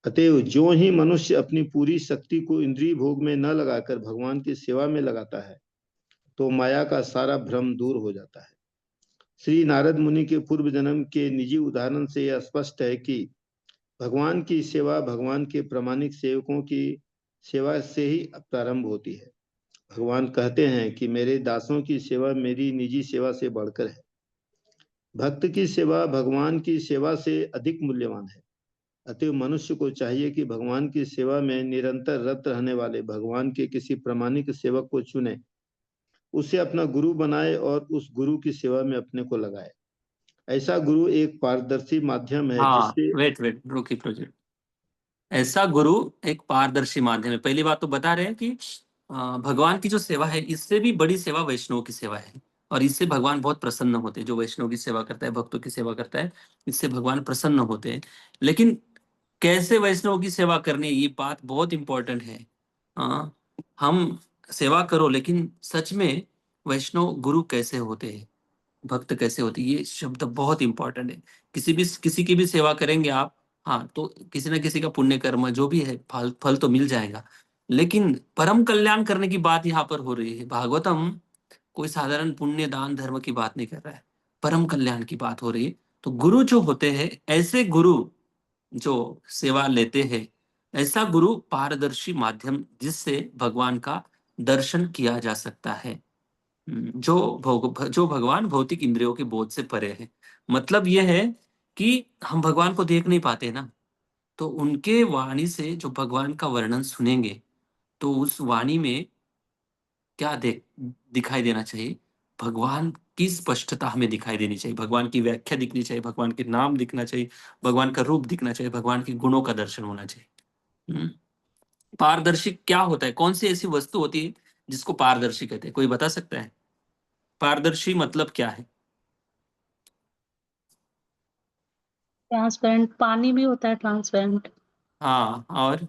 Speaker 2: अतएव जो ही मनुष्य अपनी पूरी शक्ति को इंद्रिय भोग में न लगाकर भगवान की सेवा में लगाता है, तो माया का सारा भ्रम दूर हो जाता है। श्री नारद मुनि के पूर्व जन्म के निजी उदाहरण से यह स्पष्ट है कि भगवान की सेवा भगवान के प्रामाणिक सेवकों की सेवा से ही प्रारंभ होती है। भगवान कहते हैं कि मेरे दासों की सेवा मेरी निजी सेवा से बढ़कर है। भक्त की सेवा भगवान की सेवा से अधिक मूल्यवान है। अतः मनुष्य को चाहिए कि भगवान की सेवा में निरंतर रत रहने वाले भगवान के किसी प्रामाणिक सेवक को चुने, उसे अपना गुरु बनाए और उस गुरु की सेवा में अपने को लगाए। ऐसा गुरु एक पारदर्शी माध्यम है
Speaker 1: हाँ,
Speaker 2: जिससे
Speaker 1: वेट रोकी प्रोजेक्ट। ऐसा गुरु एक पारदर्शी माध्यम है। पहली बात तो बता रहे हैं कि भगवान की जो सेवा है, इससे भी बड़ी सेवा वैष्णव की सेवा है, और इससे भगवान बहुत प्रसन्न होते हैं। जो वैष्णव की सेवा करता है, भक्तों की सेवा करता है, इससे भगवान प्रसन्न होते हैं। लेकिन कैसे वैष्णव की सेवा करनी, ये बात बहुत इंपॉर्टेंट है। हम सेवा करो, लेकिन सच में वैष्णव गुरु कैसे होते हैं, भक्त कैसे होते हैं, ये शब्द बहुत इंपॉर्टेंट है। किसी की भी सेवा करेंगे आप, हाँ, तो किसी ना किसी का पुण्य कर्म जो भी है, फल फल तो मिल जाएगा, लेकिन परम कल्याण करने की बात यहाँ पर हो रही है। भागवतम कोई साधारण पुण्य दान धर्म की बात नहीं कर रहा है, परम कल्याण की बात हो रही है। तो गुरु जो होते हैं, ऐसे गुरु जो सेवा लेते हैं, ऐसा गुरु पारदर्शी माध्यम जिससे भगवान का दर्शन किया जा सकता है। जो भगवान भौतिक इंद्रियों के बोध से परे है। मतलब यह है कि हम भगवान को देख नहीं पाते ना, तो उनके वाणी से जो भगवान का वर्णन सुनेंगे, तो उस वाणी में क्या दिखाई देना चाहिए, भगवान की स्पष्टता हमें दिखाई देनी चाहिए, भगवान की व्याख्या दिखनी चाहिए, भगवान के नाम दिखना चाहिए, भगवान का रूप दिखना चाहिए, भगवान के गुणों का दर्शन होना चाहिए। पारदर्शी क्या होता है, कौन सी ऐसी वस्तु होती है जिसको पारदर्शी कहते हैं, कोई बता सकता है? पारदर्शी मतलब क्या है?
Speaker 6: ट्रांसपेरेंट, पानी भी होता है ट्रांसपेरेंट।
Speaker 1: हाँ, और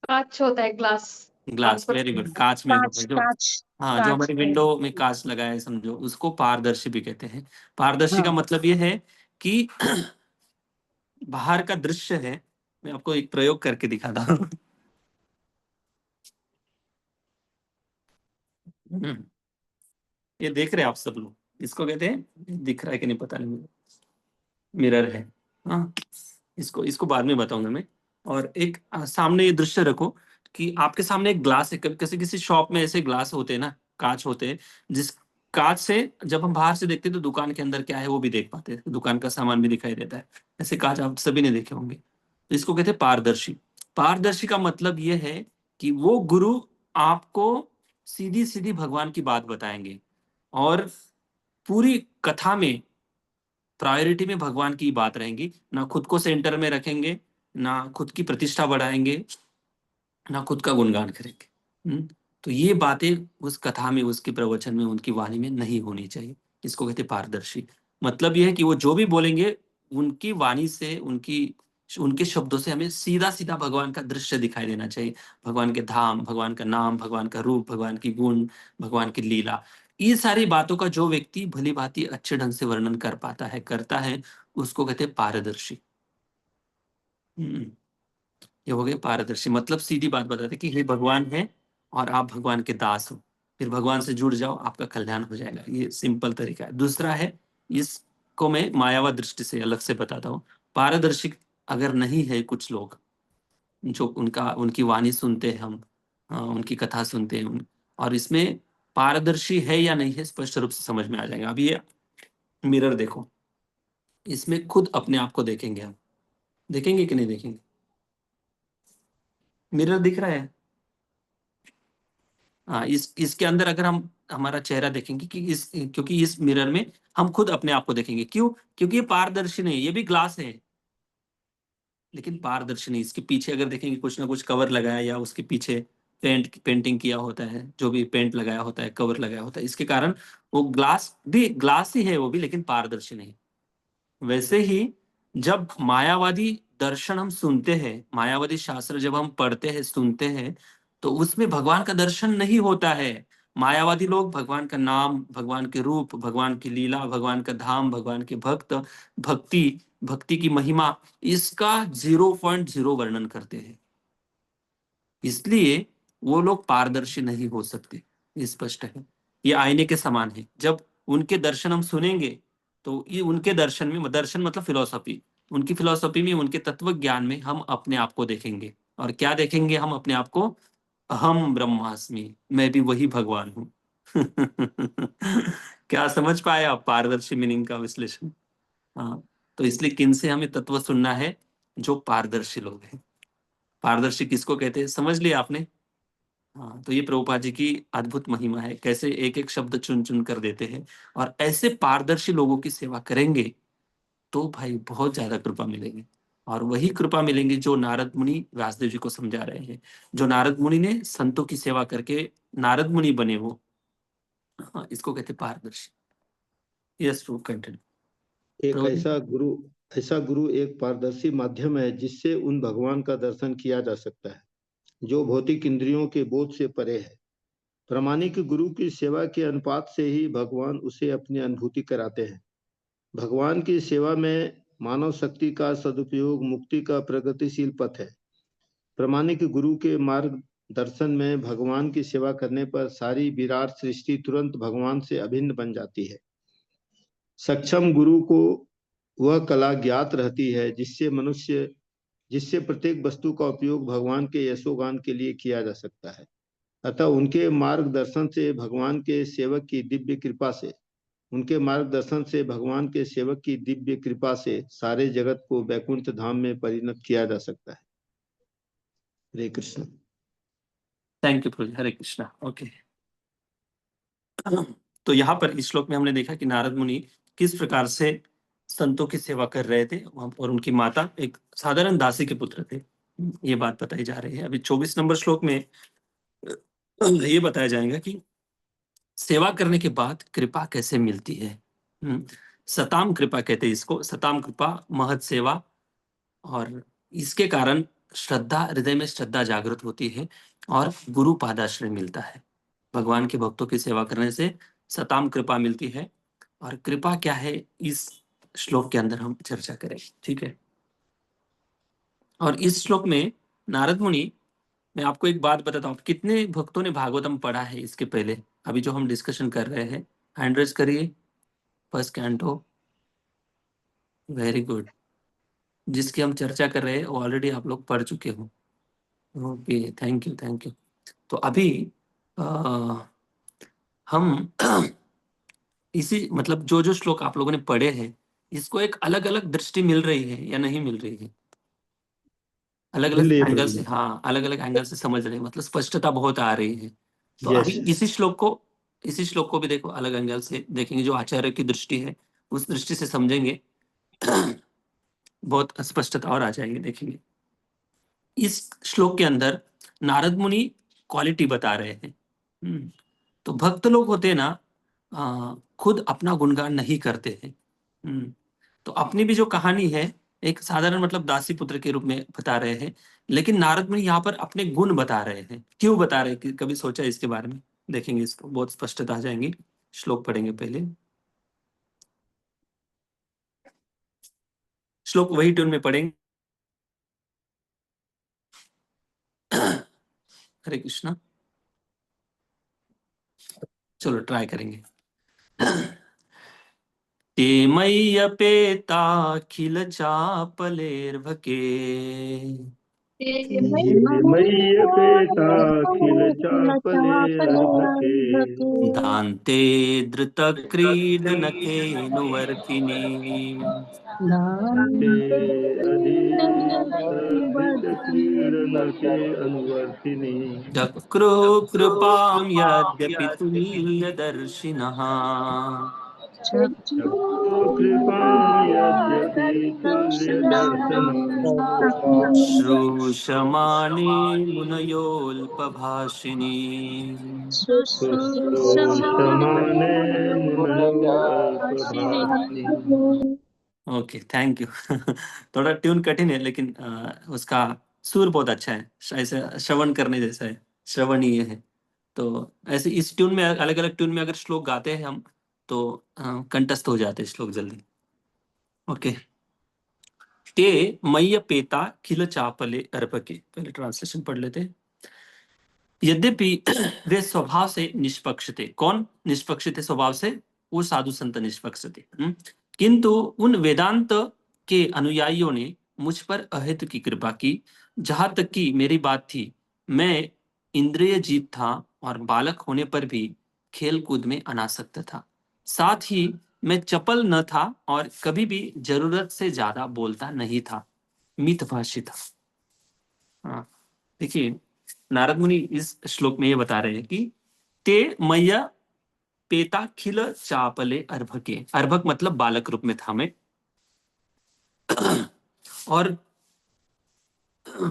Speaker 7: कांच होता है, ग्लास।
Speaker 1: ग्लास, वेरी गुड, कांच में होता है जो,
Speaker 6: कांच
Speaker 1: हाँ, जो हमारी विंडो में कांच लगा है समझो, उसको पारदर्शी भी कहते हैं। पारदर्शी का मतलब ये है कि बाहर का दृश्य है। मैं आपको एक प्रयोग करके दिखाता हूँ। ये देख रहे हैं आप सब लोग, इसको कहते हैं, दिख रहा है कि नहीं पता नहीं मुझे, मिरर है। हाँ, इसको इसको बाद में बताऊंगा मैं। और एक सामने ये दृश्य रखो कि आपके सामने एक ग्लास है। किसी किसी शॉप में ऐसे ग्लास होते हैं ना, कांच होते हैं, जिस कांच से जब हम बाहर से देखते हैं तो दुकान के अंदर क्या है वो भी देख पाते हैं, दुकान का सामान भी दिखाई देता है। ऐसे कांच आप सभी ने देखे होंगे। तो इसको कहते हैं पारदर्शी। पारदर्शी का मतलब ये है कि वो गुरु आपको सीधी सीधी भगवान की बात बताएंगे और पूरी कथा में प्रायोरिटी में भगवान की बात रहेंगी, ना खुद को सेंटर में रखेंगे, ना खुद की प्रतिष्ठा बढ़ाएंगे, ना खुद का गुणगान करेंगे। तो ये बातें उस कथा में, उसके प्रवचन में, उनकी वाणी में नहीं होनी चाहिए। इसको कहते पारदर्शी। मतलब ये है कि वो जो भी बोलेंगे उनकी वाणी से, उनके शब्दों से हमें सीधा सीधा भगवान का दृश्य दिखाई देना चाहिए, भगवान के धाम, भगवान का नाम, भगवान का रूप, भगवान की गुण, भगवान की लीला। ये सारी बातों का जो व्यक्ति भली भांति अच्छे ढंग से वर्णन कर पाता है, करता है, उसको कहते हैं पारदर्शी। ये हो गए पारदर्शी, मतलब सीधी बात बताते कि हे भगवान है और आप भगवान के दास हो, फिर भगवान से जुड़ जाओ, आपका कल्याण हो जाएगा। ये सिंपल तरीका है। दूसरा है, इसको मैं मायावा दृष्टि से अलग से बताता हूँ। पारदर्शी अगर नहीं है, कुछ लोग जो उनकी वाणी सुनते हैं हम, उनकी कथा सुनते हैं और इसमें पारदर्शी है या नहीं है स्पष्ट रूप से समझ में आ जाएगा। अभी ये मिरर देखो, इसमें खुद अपने आप को देखेंगे हम, देखेंगे कि नहीं देखेंगे? मिरर दिख रहा है? हाँ, इसके अंदर अगर हम हमारा चेहरा देखेंगे कि क्योंकि इस मिरर में हम खुद अपने आप को देखेंगे। क्यों? क्योंकि ये पारदर्शी नहीं है, ये भी ग्लास है लेकिन पारदर्शी नहीं। इसके पीछे अगर देखेंगे कुछ ना कुछ कवर लगाया या उसके पीछे पेंटिंग किया होता है, जो भी पेंट लगाया होता है, कवर लगाया होता है, इसके कारण वो ग्लास ही है वो भी, लेकिन पारदर्शी नहीं। वैसे ही जब मायावादी दर्शन हम सुनते हैं, मायावादी शास्त्र जब हम पढ़ते हैं, सुनते हैं, तो उसमें भगवान का दर्शन नहीं होता है। मायावादी लोग भगवान का नाम, भगवान के रूप, भगवान की लीला, भगवान का धाम, भगवान के भक्ति भक्ति की महिमा, इसका 0.0 वर्णन करते हैं। इसलिए वो लोग पारदर्शी नहीं हो सकते, ये स्पष्ट है। ये आईने के समान है। जब उनके दर्शन हम सुनेंगे तो ये उनके दर्शन में, दर्शन मतलब फिलॉसफी, उनकी फिलॉसफी में, उनके तत्व ज्ञान में हम अपने आप को देखेंगे। और क्या देखेंगे हम अपने आप को? अहम ब्रह्मास्मि, मैं भी वही भगवान हूं। क्या समझ पाए आप पारदर्शी मीनिंग का विश्लेषण? हाँ, तो इसलिए किन से हमें तत्व सुनना है? जो पारदर्शी लोग हैं। पारदर्शी किसको कहते हैं, समझ लिया आपने? हाँ, तो ये प्रभुपाद जी की अद्भुत महिमा है, कैसे एक एक शब्द चुन चुन कर देते हैं। और ऐसे पारदर्शी लोगों की सेवा करेंगे तो भाई बहुत ज्यादा कृपा मिलेगी। और वही कृपा मिलेंगे जो नारद मुनि व्यासदेव जी को समझा रहे हैं, जो नारद मुनि ने संतों की सेवा करके नारद मुनि बने वो। हाँ, इसको कहते हैं पारदर्शी। यस, टू कंटिन्यू
Speaker 2: एक
Speaker 1: प्रभु जी।
Speaker 2: ऐसा गुरु एक पारदर्शी माध्यम है जिससे उन भगवान का दर्शन किया जा सकता है जो भौतिक इंद्रियों के बोध से परे है। प्रामाणिक गुरु की सेवा के अनुपात से ही भगवान उसे अपनी अनुभूति कराते हैं। भगवान की सेवा में मानव शक्ति का सदुपयोग मुक्ति का प्रगतिशील पथ है। प्रामाणिक गुरु के मार्गदर्शन में भगवान की सेवा करने पर सारी विराट सृष्टि तुरंत भगवान से अभिन्न बन जाती है। सक्षम गुरु को वह कला ज्ञात रहती है जिससे प्रत्येक वस्तु का उपयोग भगवान के यशोगान के लिए किया जा सकता है। अतः उनके मार्गदर्शन से भगवान के सेवक की दिव्य कृपा से सारे जगत को वैकुंठ धाम में परिणत किया जा सकता है। Hare Krishna.
Speaker 1: Thank you Prabhu ji. Hare Krishna. Okay. तो यहाँ पर इस श्लोक में हमने देखा कि नारद मुनि किस प्रकार से संतों की सेवा कर रहे थे और उनकी माता एक साधारण दासी के पुत्र थे। ये बात बताई जा रही है। अभी 24 नंबर श्लोक में ये बताया जाएगा कि सेवा करने के बाद कृपा कैसे मिलती है। सताम कृपा कहते हैं इसको। सताम कृपा महत सेवा, और इसके कारण श्रद्धा, हृदय में श्रद्धा जागृत होती है और गुरु पादाश्रय मिलता है। भगवान के भक्तों की सेवा करने से सताम कृपा मिलती है। और कृपा क्या है, इस श्लोक के अंदर हम चर्चा करें, ठीक है। और इस श्लोक में नारद मुनि, मैं आपको एक बात बताता हूँ, कितने भक्तों ने भागवतम पढ़ा है इसके पहले, अभी जो हम डिस्कशन कर रहे हैं, हैंड रेज करिए। First canto, very good. जिसकी हम चर्चा कर रहे हैं वो ऑलरेडी आप लोग पढ़ चुके हो। Okay, thank you thank you. तो अभी हम इसी मतलब जो जो श्लोक आप लोगों ने पढ़े हैं, इसको एक अलग अलग दृष्टि मिल रही है या नहीं मिल रही है? अलग
Speaker 2: मिल
Speaker 1: अलग
Speaker 2: रही है
Speaker 1: एंगल
Speaker 2: प्रभु
Speaker 1: से,
Speaker 2: जी।
Speaker 1: हाँ, अलग अलग एंगल से समझ रहे हैं, मतलब स्पष्टता बहुत आ रही है। तो
Speaker 2: यस
Speaker 1: अभी
Speaker 2: यस।
Speaker 1: इसी श्लोक को भी देखो, अलग एंगल से देखेंगे, जो आचार्य की दृष्टि है उस दृष्टि से समझेंगे। बहुत स्पष्टता और आ जाएगी, देखेंगे। इस श्लोक के अंदर नारद मुनि क्वालिटी बता रहे हैं। तो भक्त लोग होते हैं ना, खुद अपना गुणगान नहीं करते हैं। तो अपनी भी जो कहानी है, एक साधारण मतलब दासी पुत्र के रूप में बता रहे हैं, लेकिन नारद मुनि यहाँ पर अपने गुण बता रहे हैं। क्यों बता रहे हैं, कभी सोचा इसके बारे में? देखेंगे, इसको बहुत स्पष्टता आ जाएंगी। श्लोक पढ़ेंगे पहले। श्लोक वही ट्यून में पढ़ेंगे। हरे कृष्णा, चलो ट्राई करेंगे। ते मय्यपेताखिल चापलेर्भके
Speaker 2: मय्यपेताखिल चापले अर्भके
Speaker 1: दान्ते धृतक्रीडनकेऽनुवर्तिनि
Speaker 2: ते अधिक क्रीडनके अनुवर्तिनि
Speaker 1: चक्रो कृपां यद्यपि तुल्यदर्शिनः
Speaker 2: चक्रो कृपां यद्यपि तुल्यदर्शनः
Speaker 1: श्रूषमाणे मुनयोऽल्पभाषिणी।
Speaker 2: शुश्रूषमाणे मुनयो अल्पभाषिणी।
Speaker 1: Okay, thank you. थोड़ा ट्यून कठिन है, लेकिन उसका सुर बहुत अच्छा है, ऐसे श्रवण करने जैसा है, श्रवणीय है। तो ऐसे इस ट्यून में, अलग अलग ट्यून में अगर श्लोक गाते हैं हम, तो कंठस्थ हो जाते हैं श्लोक जल्दी। ओके। ते मय्य पेता खिल चापले अर्पके, पहले ट्रांसलेशन पढ़ लेते हैं। यद्यपि वे स्वभाव से निष्पक्ष थे। कौन निष्पक्ष थे स्वभाव से? वो साधु संत निष्पक्ष थे। किंतु उन वेदांत के अनुयायियों ने मुझ पर अहेतु की कृपा की। जहां तक कि मेरी बात थी, मैं इंद्रिय जीत था और बालक होने पर भी खेल कूद में अनासक्त था। साथ ही मैं चपल न था और कभी भी जरूरत से ज्यादा बोलता नहीं था, मितभाषी था। हाँ, देखिए, नारद मुनि इस श्लोक में ये बता रहे हैं कि ते मैया पेता खिल चापले अर्भके, अर्भक मतलब बालक रूप में था मैं, और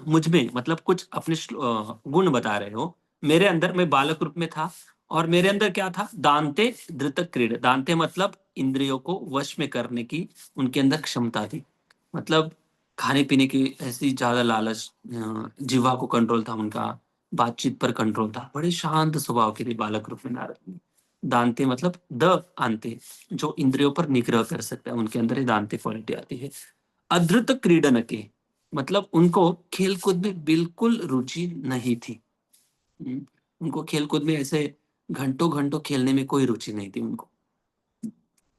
Speaker 1: मुझ में मतलब कुछ अपने गुण बता रहे हो। मेरे अंदर मैं बालक रूप में था, और मेरे अंदर क्या था? दांते धृत क्रीड, दांते मतलब इंद्रियों को वश में करने की उनके अंदर क्षमता थी। मतलब खाने पीने की ऐसी ज्यादा लालच, जीवा को कंट्रोल था उनका, बातचीत पर कंट्रोल था, बड़े शांत स्वभाव के थे बालक रूप में नारद मुनि। दांते मतलब द आंते, जो इंद्रियों पर निग्रह कर सकता है, उनके अंदर ये दांते क्वालिटी आती है। अधृत क्रीडन के मतलब उनको खेलकूद में बिल्कुल रुचि नहीं थी। उनको खेलकूद में ऐसे घंटों घंटों खेलने में कोई रुचि नहीं थी उनको।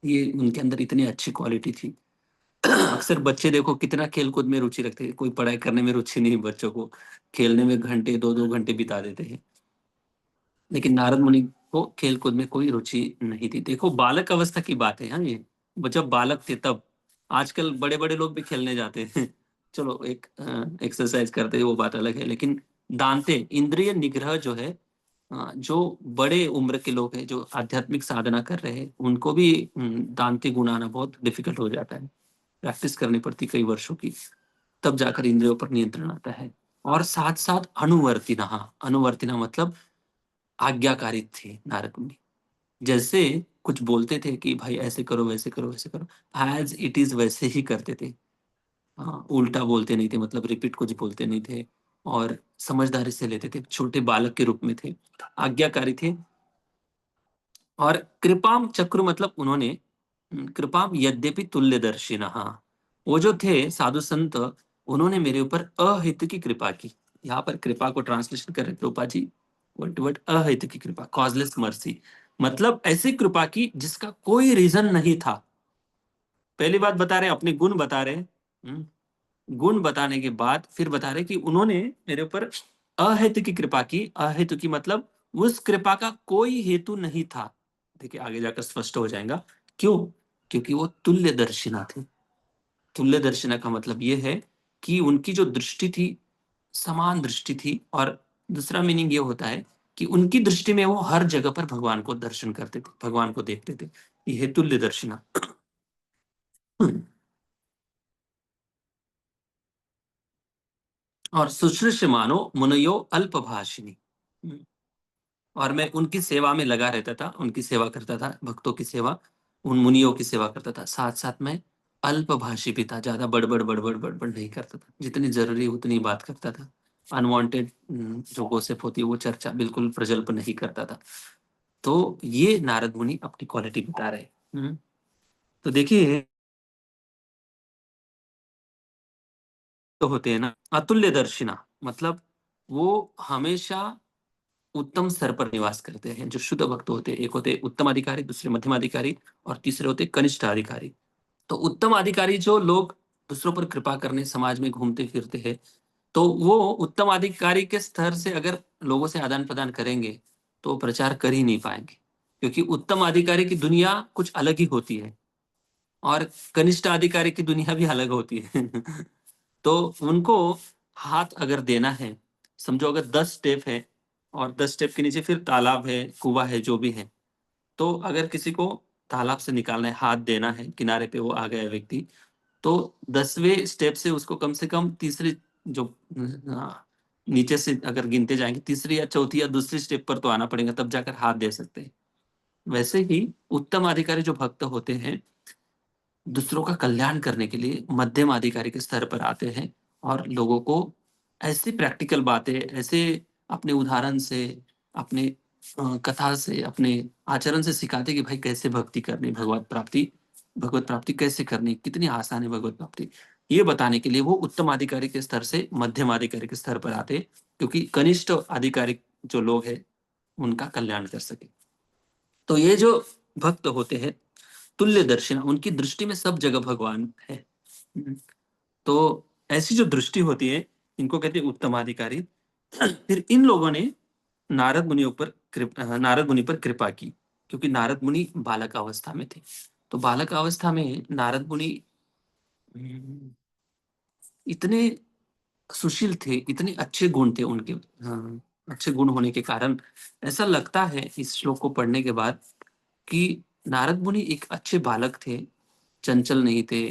Speaker 1: ये उनके अंदर इतनी अच्छी क्वालिटी थी। अक्सर बच्चे देखो कितना खेलकूद में रुचि रखते हैं, कोई पढ़ाई करने में रुचि नहीं, बच्चों को खेलने में घंटे, दो दो घंटे बिता देते हैं। लेकिन नारद मुनि को खेलकूद में कोई रुचि नहीं थी। देखो, बालक अवस्था की बात है। हाँ, ये जब बालक थे तब। आजकल बड़े बड़े लोग भी खेलने जाते हैं। चलो, एक एक्सरसाइज करते हैं, वो बात अलग है। लेकिन दांते, इंद्रिय निग्रह जो है, जो बड़े उम्र के लोग हैं, जो आध्यात्मिक साधना कर रहे हैं, उनको भी दांते गुण आना बहुत डिफिकल्ट हो जाता है। प्रैक्टिस करनी पड़ती कई वर्षों की, तब जाकर इंद्रियों पर नियंत्रण आता है। और साथ साथ अनुवर्तिना, अनुवर्तिना मतलब आज्ञाकारी थे नारद मुनि। जैसे कुछ बोलते थे कि भाई ऐसे करो, वैसे करो, वैसे करो, एज इट इज वैसे ही करते थे। उल्टा बोलते नहीं थे, मतलब रिपीट कुछ बोलते नहीं थे और समझदारी से लेते थे, छोटे बालक के रूप में थे, आज्ञाकारी थे। और कृपाम चक्र मतलब उन्होंने कृपाम यद्यपि तुल्यदर्शिनः, वो जो थे साधु संत, उन्होंने मेरे ऊपर अहित की कृपा की। यहाँ पर कृपा को ट्रांसलेशन कर रहे रूपा जी, वर्ड अहित की कृपा, कॉजलेस मर्सी, मतलब ऐसी कृपा की जिसका कोई रीजन नहीं था। पहली बात बता रहे, अपने गुण बता रहे, गुण बताने के बाद फिर बता रहे कि उन्होंने मेरे ऊपर अहेतु की कृपा की। अहेतु की मतलब उस कृपा का कोई हेतु नहीं था। देखिए आगे जाकर स्पष्ट हो जाएगा क्यों, क्योंकि वो तुल्य दर्शिना थे। तुल्य दर्शिना का मतलब ये है कि उनकी जो दृष्टि थी समान दृष्टि थी, और दूसरा मीनिंग ये होता है कि उनकी दृष्टि में वो हर जगह पर भगवान को दर्शन करते थे, भगवान को देखते थे। ये तुल्य दर्शिना। और सुश्रुष्यमानो मुनयो अल्पभाषिणी, और मैं उनकी सेवा में लगा रहता था, उनकी सेवा करता था, भक्तों की सेवा, उन मुनियों की सेवा करता था। साथ साथ में अल्पभाषी भी था, ज्यादा बड़बड़ बड़बड़ बड़बड़ नहीं करता था, जितनी जरूरी उतनी बात करता था। अनवांटेड जो गोसिप होती है वो चर्चा बिल्कुल प्रजल्प नहीं करता था। तो ये नारद मुनि अपनी क्वालिटी बता रहे हैं। तो देखिए, तो होते हैं ना अतुल्य दर्शिना, मतलब वो हमेशा उत्तम स्तर पर निवास करते हैं। जो शुद्ध भक्त होते हैं, एक होते उत्तम अधिकारी, दूसरे मध्यम अधिकारी, और तीसरे होते कनिष्ठ अधिकारी। तो उत्तम अधिकारी जो लोग दूसरों पर कृपा करने समाज में घूमते फिरते हैं, तो वो उत्तम अधिकारी के स्तर से अगर लोगों से आदान प्रदान करेंगे तो प्रचार कर ही नहीं पाएंगे, क्योंकि उत्तम अधिकारी की दुनिया कुछ अलग ही होती है और कनिष्ठ अधिकारी की दुनिया भी अलग होती है। तो उनको हाथ अगर देना है, समझो अगर 10 स्टेप है और 10 स्टेप के नीचे फिर तालाब है, कुआं है, जो भी है, तो अगर किसी को तालाब से निकालना है, हाथ देना है, किनारे पे वो आ गया व्यक्ति, तो 10वें स्टेप से उसको कम से कम तीसरी जो नीचे से अगर गिनते जाएंगे, तीसरी या चौथी या दूसरी स्टेप पर तो आना पड़ेगा, तब जाकर हाथ दे सकते हैं। वैसे ही उत्तम अधिकारी जो भक्त होते हैं, दूसरों का कल्याण करने के लिए मध्यम अधिकारी के स्तर पर आते हैं और लोगों को ऐसी प्रैक्टिकल बातें, ऐसे अपने उदाहरण से, अपने कथा से, अपने आचरण से सिखाते कि भाई कैसे भक्ति करनी, भगवत प्राप्ति कैसे करनी, कितनी आसान है भगवत प्राप्ति, ये बताने के लिए वो उत्तम अधिकारी के स्तर से मध्यम अधिकारी के स्तर पर आते, क्योंकि कनिष्ठ अधिकारी जो लोग हैं उनका कल्याण कर सके। तो ये जो भक्त होते हैं तुल्य दर्शन, उनकी दृष्टि में सब जगह भगवान है। तो ऐसी जो दृष्टि होती है, इनको कहते हैं उत्तमाधिकारी। फिर इन लोगों ने नारद मुनि पर कृपा की, क्योंकि नारद मुनि बालक अवस्था में थे। तो बालक अवस्था में नारद मुनि इतने सुशील थे, इतने अच्छे गुण थे उनके। अच्छे गुण होने के कारण ऐसा लगता है इस श्लोक को पढ़ने के बाद कि नारद मुनि एक अच्छे बालक थे, चंचल नहीं थे,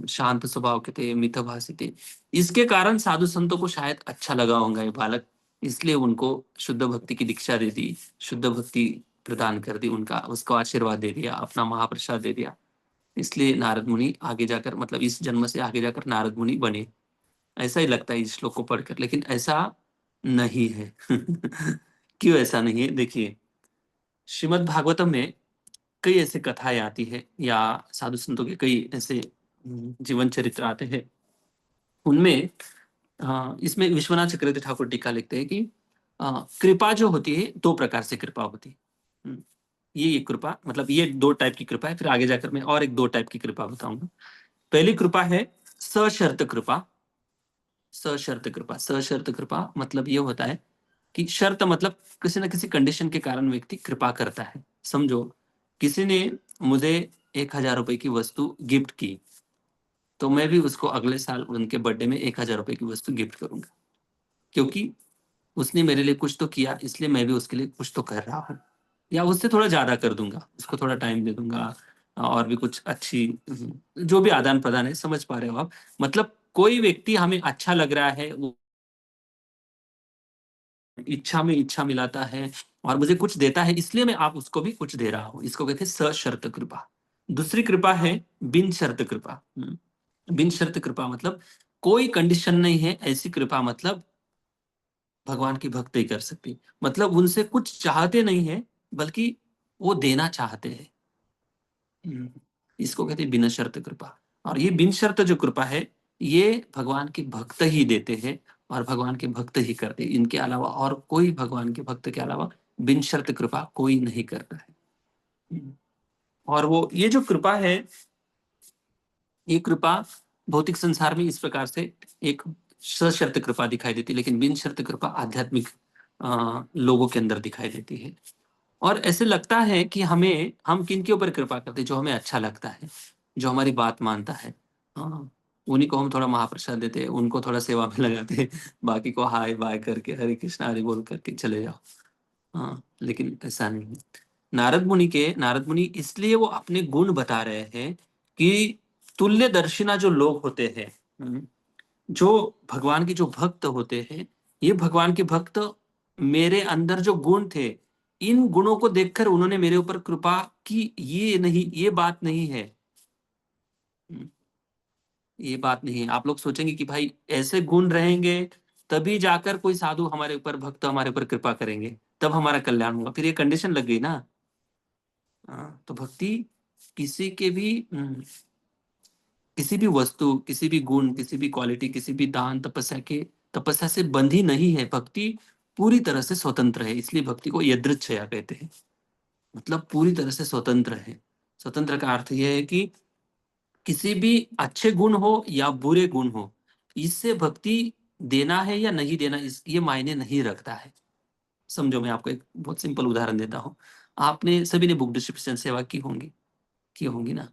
Speaker 1: शांत स्वभाव के थे, मितभाषी थे। इसके कारण साधु संतों को शायद अच्छा लगा होगा ये बालक, इसलिए उनको शुद्ध भक्ति की दीक्षा दे दी, शुद्ध भक्ति प्रदान कर दी, उनका उसको आशीर्वाद दे दिया, अपना महाप्रसाद दे दिया। इसलिए नारद मुनि आगे जाकर, मतलब इस जन्म से आगे जाकर नारद मुनि बने। ऐसा ही लगता है इस श्लोक को पढ़कर, लेकिन ऐसा नहीं है। क्यों ऐसा नहीं है? देखिए, श्रीमद् भागवतम में कई ऐसे कथाएं आती है या साधु संतों के कई ऐसे जीवन चरित्र आते हैं। उनमें इसमें विश्वनाथ चक्रवर्ती ठाकुर टीका लिखते हैं कि कृपा जो होती है दो प्रकार से कृपा होती है। ये कृपा, मतलब ये दो टाइप की कृपा है। फिर आगे जाकर मैं और एक दो टाइप की कृपा बताऊंगा। पहली कृपा है सशर्त कृपा। सशर्त कृपा, सशर्त कृपा मतलब ये होता है कि शर्त मतलब किसी न किसी कंडीशन के कारण व्यक्ति कृपा करता है। समझो किसी ने मुझे 1000 रुपए की वस्तु गिफ्ट की, तो मैं भी उसको अगले साल उनके बर्थडे में 1000 रुपए की वस्तु गिफ्ट करूंगा, क्योंकि उसने मेरे लिए कुछ तो किया, इसलिए मैं भी उसके लिए कुछ तो कर रहा हूँ। या उससे थोड़ा ज्यादा कर दूंगा, उसको थोड़ा टाइम दे दूंगा, और भी कुछ अच्छी जो भी आदान प्रदान है, समझ पा रहे हो आप। मतलब कोई व्यक्ति हमें अच्छा लग रहा है, वो इच्छा में इच्छा मिलाता है और मुझे कुछ देता है, इसलिए मैं आप उसको भी कुछ दे रहा हूँ। इसको कहते हैं सशर्त कृपा। दूसरी कृपा है बिन शर्त कृपा। बिन शर्त कृपा मतलब कोई कंडीशन नहीं है, ऐसी कृपा मतलब भगवान की भक्ति कर सकती, मतलब उनसे कुछ चाहते नहीं है बल्कि वो देना चाहते हैं। इसको कहते हैं बिना शर्त कृपा। और ये बिन शर्त जो कृपा है ये भगवान के भक्त ही देते हैं और भगवान के भक्त ही करते हैं, इनके अलावा और कोई भगवान के भक्त के अलावा बिन शर्त कृपा कोई नहीं करता है। और वो ये जो कृपा है, ये कृपा भौतिक संसार में इस प्रकार से एक सशर्त कृपा दिखाई देती है, लेकिन बिन शर्त कृपा आध्यात्मिक लोगों के अंदर दिखाई देती है। और ऐसे लगता है कि हम किन के ऊपर कृपा करते हैं, जो हमें अच्छा लगता है, जो हमारी बात मानता है, हाँ, उन्हीं को हम थोड़ा महाप्रसाद देते हैं, उनको थोड़ा सेवा में लगाते हैं, बाकी को हाय बाय करके हरे कृष्णा हरि बोल करके चले जाओ। हाँ, लेकिन ऐसा नहीं है। नारद मुनि इसलिए वो अपने गुण बता रहे हैं कि तुल्य दर्शिना जो लोग होते हैं, जो भगवान के जो भक्त होते हैं, ये भगवान के भक्त मेरे अंदर जो गुण थे, इन गुणों को देखकर उन्होंने मेरे ऊपर कृपा की, ये बात नहीं है। ये बात नहीं है। आप लोग सोचेंगे कि भाई ऐसे गुण रहेंगे तभी जाकर कोई साधु हमारे ऊपर, भक्त हमारे ऊपर कृपा करेंगे, तब हमारा कल्याण होगा, फिर ये कंडीशन लग गई ना। तो भक्ति किसी के भी किसी भी वस्तु, किसी भी गुण, किसी भी क्वालिटी, किसी भी दान तपस्या से बंधी नहीं है। भक्ति पूरी तरह से स्वतंत्र है, इसलिए भक्ति को यदृच्छया कहते हैं, मतलब पूरी तरह से स्वतंत्र है। स्वतंत्र का अर्थ यह है कि किसी भी अच्छे गुण हो या बुरे गुण हो, इससे भक्ति देना है या नहीं देना ये मायने नहीं रखता है। समझो, मैं आपको एक बहुत सिंपल उदाहरण देता हूँ। आपने सभी ने बुक डिस्ट्रीब्यूशन सेवा की होंगी ना।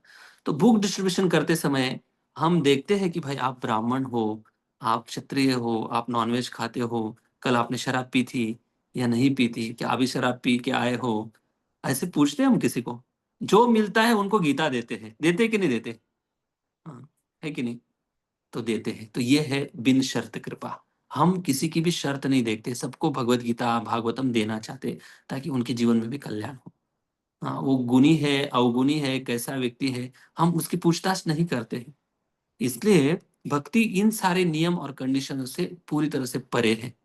Speaker 1: तो बुक डिस्ट्रीब्यूशन करते समय हम देखते हैं कि भाई आप ब्राह्मण हो, आप क्षत्रिय हो, आप नॉनवेज खाते हो, कल आपने शराब पी थी या नहीं पी थी, क्या अभी शराब पी के आए हो, ऐसे पूछते हैं हम किसी को। जो मिलता है उनको गीता देते कि नहीं देते? हाँ, है कि नहीं? तो देते हैं। तो ये है बिन शर्त कृपा। हम किसी की भी शर्त नहीं देखते, सबको भगवत गीता भागवतम देना चाहते ताकि उनके जीवन में भी कल्याण हो। हाँ, वो गुणी है अवगुणी है कैसा व्यक्ति है, हम उसकी पूछताछ नहीं करते हैं। इसलिए भक्ति इन सारे नियम और कंडीशनों से पूरी तरह से परे है।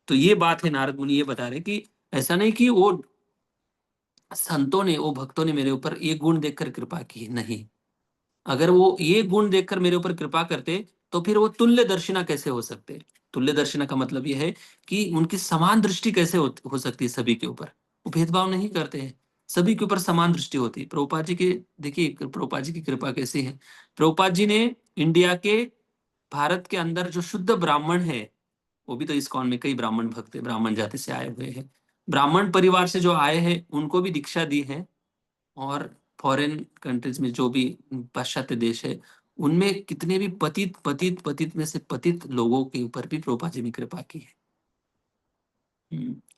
Speaker 1: तो ये बात है, नारद मुनि ये बता रहे कि ऐसा नहीं कि वो भक्तों ने मेरे ऊपर ये गुण देखकर कृपा की, नहीं। अगर वो ये गुण देखकर मेरे ऊपर कृपा करते तो फिर वो तुल्य दर्शिना कैसे हो सकते? तुल्य दर्शिना का मतलब ये है कि उनकी समान दृष्टि कैसे हो सकती है सभी के ऊपर। वो भेदभाव नहीं करते हैं, सभी के ऊपर समान दृष्टि होती है। प्रभुपाद जी की देखिए, प्रभुपाद जी की कृपा कैसी है। प्रभुपाद जी ने इंडिया के, भारत के अंदर जो शुद्ध ब्राह्मण है, वो भी तो इस्कॉन में कई ब्राह्मण भक्त है, ब्राह्मण जाति से आए हुए हैं, ब्राह्मण परिवार से जो आए हैं उनको भी दीक्षा दी है। और फॉरेन कंट्रीज में जो भी पाश्चात्य देश है, उनमें कितने भी पतित में से पतित लोगों के ऊपर भी प्रभुपाद जी ने कृपा की है।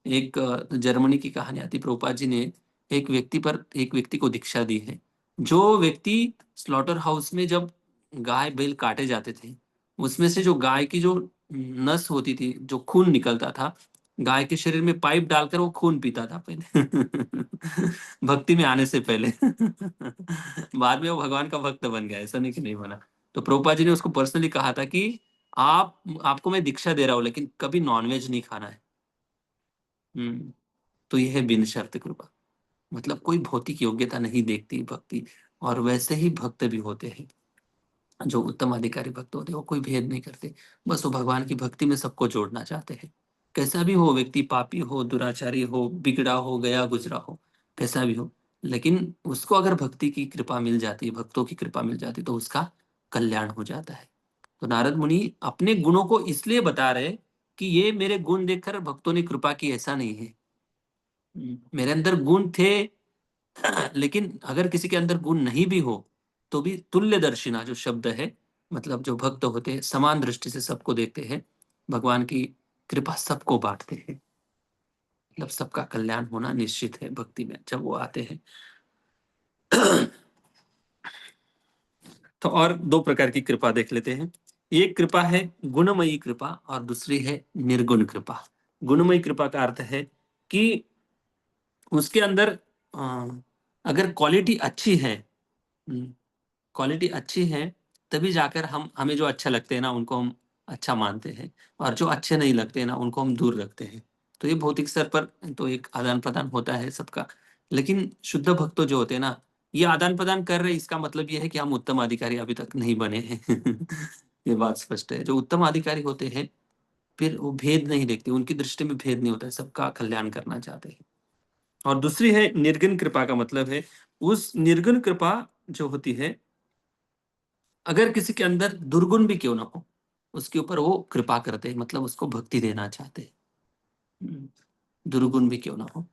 Speaker 1: एक जर्मनी की कहानी आती, प्रभुपाद जी ने एक व्यक्ति को दीक्षा दी है। जो व्यक्ति स्लॉटर हाउस में जब गाय बैल काटे जाते थे, उसमें से जो गाय की जो नस होती थी, जो खून निकलता था, गाय के शरीर में पाइप डालकर वो खून पीता था पहले भक्ति में आने से पहले बाद में वो भगवान का भक्त बन गया, ऐसा नहीं कि नहीं बना। तो प्रभुपाद जी ने उसको पर्सनली कहा था कि आपको मैं दीक्षा दे रहा हूँ लेकिन कभी नॉनवेज नहीं खाना है। तो यह है बिन शर्त कृपा। मतलब कोई भौतिक योग्यता नहीं देखती भक्ति। और वैसे ही भक्त भी होते हैं, जो उत्तम अधिकारी भक्त होते हैं, वो कोई भेद नहीं करते, बस वो भगवान की भक्ति में सबको जोड़ना चाहते हैं। कैसा भी हो व्यक्ति, पापी हो, दुराचारी हो, बिगड़ा हो, गया गुजरा हो, कैसा भी हो, लेकिन उसको अगर भक्ति की कृपा मिल जाती है, भक्तों की कृपा मिल जाती है, तो उसका कल्याण हो जाता है। तो नारद मुनि अपने गुणों को इसलिए बता रहे कि ये मेरे गुण देखकर भक्तों ने कृपा की, ऐसा नहीं है। मेरे अंदर गुण थे लेकिन अगर किसी के अंदर गुण नहीं भी हो तो भी तुल्य दर्शिना जो शब्द है, मतलब जो भक्त होते हैं समान दृष्टि से सबको देखते हैं, भगवान की कृपा सबको बांटते हैं, मतलब सबका कल्याण होना निश्चित है भक्ति में जब वो आते हैं। तो और दो प्रकार की कृपा देख लेते हैं। एक कृपा है गुणमयी कृपा और दूसरी है निर्गुण कृपा। गुणमयी कृपा का अर्थ है कि उसके अंदर अगर क्वालिटी अच्छी है, तभी जाकर हमें जो अच्छा लगते हैं ना उनको हम अच्छा मानते हैं, और जो अच्छे नहीं लगते हैं ना उनको हम दूर रखते हैं। तो ये भौतिक स्तर पर तो एक आदान प्रदान होता है सबका, लेकिन शुद्ध भक्त जो होते हैं ना, ये आदान प्रदान कर रहे, इसका मतलब ये है कि हम उत्तम अधिकारी अभी तक नहीं बने हैं। ये बात स्पष्ट है। जो उत्तम अधिकारी होते हैं फिर वो भेद नहीं देखते, उनकी दृष्टि में भेद नहीं होता है, सबका कल्याण करना चाहते हैं। और दूसरी है निर्गुण कृपा, का मतलब है उस निर्गुण कृपा जो होती है, अगर किसी के अंदर दुर्गुण भी क्यों ना हो उसके ऊपर वो कृपा करते हैं, मतलब उसको भक्ति देना चाहते हैं। दुर्गुण भी क्यों ना हो,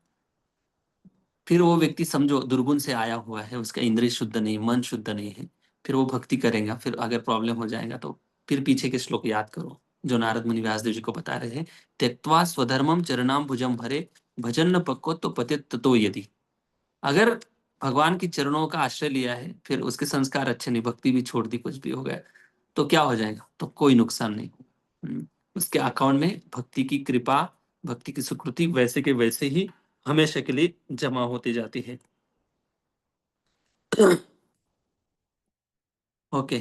Speaker 1: फिर वो व्यक्ति समझो दुर्गुण से आया हुआ है, उसका इंद्रिय शुद्ध नहीं, मन शुद्ध नहीं है, फिर वो भक्ति करेगा, फिर अगर प्रॉब्लम हो जाएगा तो फिर पीछे के श्लोक याद करो जो नारद मुनि व्यासदेव जी को बता रहे हैं। त्यक्त्वा स्वधर्मम चरणाम भुजम भरे भजन न पक्को तो पतित ततो यदि। अगर भगवान की चरणों का आश्रय लिया है, फिर उसके संस्कार अच्छे नहीं, भक्ति भी छोड़ दी, कुछ भी हो गया, तो क्या हो जाएगा? तो कोई नुकसान नहीं। उसके अकाउंट में भक्ति की कृपा, भक्ति की सुकृति वैसे के वैसे ही हमेशा के लिए जमा होती जाती है। ओके,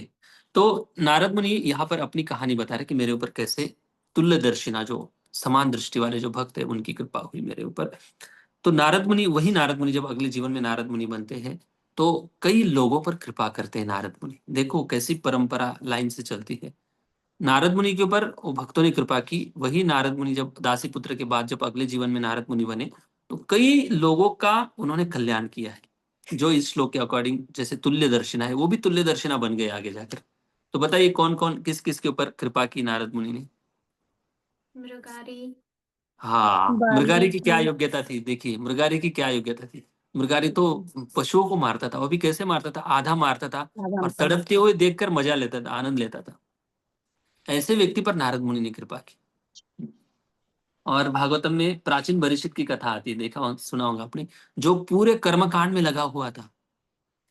Speaker 1: तो नारद मुनि यहाँ पर अपनी कहानी बता रहे कि मेरे ऊपर कैसे तुल्यदर्शिना, जो समान दृष्टि वाले जो भक्त है, उनकी कृपा हुई मेरे ऊपर। तो नारद मुनि, वही नारद मुनि जब अगले जीवन में नारद मुनि बनते हैं तो कई लोगों पर कृपा करते हैं नारद मुनि। देखो कैसी परंपरा लाइन से चलती है। नारद मुनि के ऊपर वो भक्तों ने कृपा की, वही नारद मुनि जब दासी पुत्र के बाद जब अगले जीवन में नारद मुनि बने तो कई लोगों का उन्होंने कल्याण किया है, जो इस श्लोक के अकॉर्डिंग जैसे तुल्य दर्शिना है, वो भी तुल्य दर्शिना बन गए आगे जाकर। तो बताइए कौन कौन किस किस के ऊपर कृपा की नारद मुनि ने?
Speaker 7: मृगारी।
Speaker 1: हाँ, मृगारी की क्या
Speaker 6: वाल्मीकि।
Speaker 1: योग्यता थी? देखिए मृगारी की क्या योग्यता थी। मृगारी तो पशुओं को मारता था, वो भी कैसे मारता था? आधा मारता था और
Speaker 6: आगम
Speaker 1: तड़पते हुए देखकर मजा लेता था, आनंद लेता था। ऐसे व्यक्ति पर नारद मुनि ने कृपा की। और भागवतम में प्राचीन बरिशित की कथा आती है, देखा सुना होगा आपने, जो पूरे कर्मकांड में लगा हुआ था।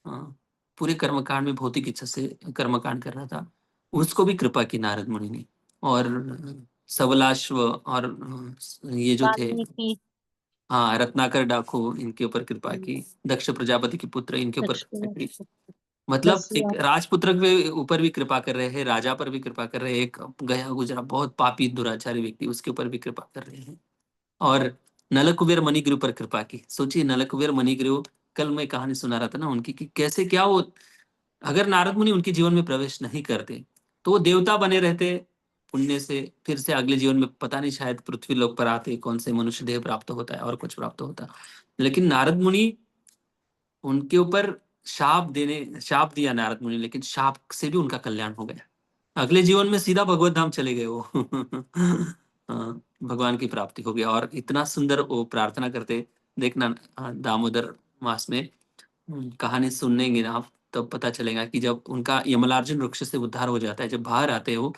Speaker 1: हाँ, पूरे कर्मकांड में भौतिक इच्छा से कर्मकांड कर रहा था, उसको भी कृपा की नारद मुनि ने। और सबलाश्व और ये जो थे,
Speaker 6: वाल्मीकि।
Speaker 1: हाँ, रत्नाकर डाकू, इनके ऊपर कृपा की। दक्ष प्रजापति के पुत्र, इनके ऊपर कृपा
Speaker 6: दक्षिण।
Speaker 1: की। मतलब एक
Speaker 6: दस्यु।
Speaker 1: राजपुत्र के ऊपर भी कृपा कर रहे हैं, राजा पर भी कृपा कर रहे हैं, एक गया गुजरा बहुत पापी दुराचारी व्यक्ति, उसके ऊपर भी कृपा कर रहे हैं। और नलकुबेर मणिग्रीव पर कृपा की। सोचिए नलकुबेर मणिग्रीव, कल मैं कहानी सुना रहा था ना उनकी, कि कैसे क्या वो, अगर नारद मुनि उनके जीवन में प्रवेश नहीं करते तो वो देवता बने रहते पुण्य से, फिर से अगले जीवन में पता नहीं शायद पृथ्वी लोक पर आते, कौन से मनुष्य देह प्राप्त होता है और कुछ प्राप्त होता। लेकिन नारद मुनि, उनके ऊपर शाप दिया नारद मुनि, लेकिन शाप से भी उनका कल्याण हो गया, अगले जीवन में सीधा भगवत धाम चले गए वो। हाँ, भगवान की प्राप्ति हो गया। और इतना सुंदर वो प्रार्थना करते, देखना दामोदर मास में कहानी सुनेंगे ना आप, तब पता चलेगा कि जब उनका यमलार्जुन वृक्ष से उद्धार हो जाता है, जब बाहर आते हैं वो,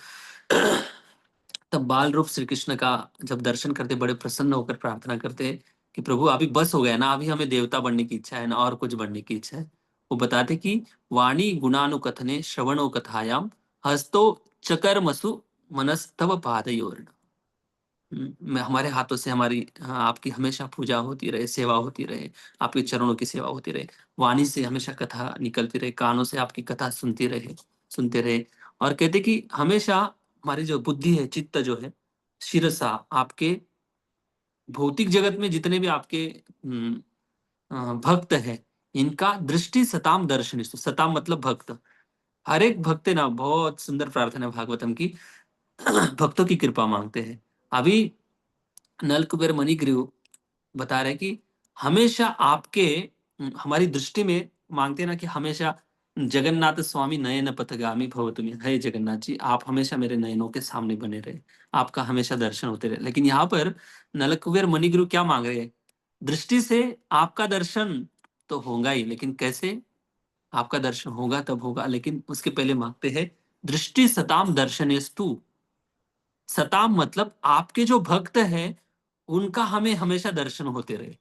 Speaker 1: तब बाल रूप श्री कृष्ण का जब दर्शन करते, बड़े प्रसन्न होकर प्रार्थना करते हैं कि प्रभु अभी बस हो गया ना, अभी हमें देवता बनने की इच्छा है ना, और कुछ बनने की इच्छा है। वो बताते कि वाणी गुणानुकथने श्रवणो कथायाम हस्तो चकर्मसु मनस्तव पादयोर। मैं हमारे हाथों से हमारी, हाँ, आपकी हमेशा पूजा होती रहे, सेवा होती रहे, आपके चरणों की सेवा होती रहे, वाणी से हमेशा कथा निकलती रहे, कानों से आपकी कथा सुनते रहे। और कहते कि हमेशा हमारी जो बुद्धि है, चित्त जो है, शिरसा, आपके भौतिक जगत में जितने भी आपके भक्त है, इनका दृष्टि सताम दर्शनी, सताम मतलब भक्त, हर एक भक्त है ना, बहुत सुंदर प्रार्थना है भागवतम की। भक्तों की कृपा मांगते हैं। अभी नलकुबेर मणिग्रीव बता रहे कि हमेशा आपके हमारी दृष्टि में मांगते हैं ना, कि हमेशा जगन्नाथ स्वामी नयन पथगामी भवतु मे, हे जगन्नाथ जी आप हमेशा मेरे नयनों के सामने बने रहे, आपका हमेशा दर्शन होते रहे। लेकिन यहाँ पर नलकुबेर मणिग्रीव क्या मांग रहे हैं? दृष्टि से आपका दर्शन तो होगा ही, लेकिन कैसे? आपका दर्शन होगा तब होगा, लेकिन उसके पहले मांगते हैं दृष्टि सताम दर्शनेस्तु। सताम मतलब आपके जो भक्त हैं उनका हमें हमेशा दर्शन होते रहे।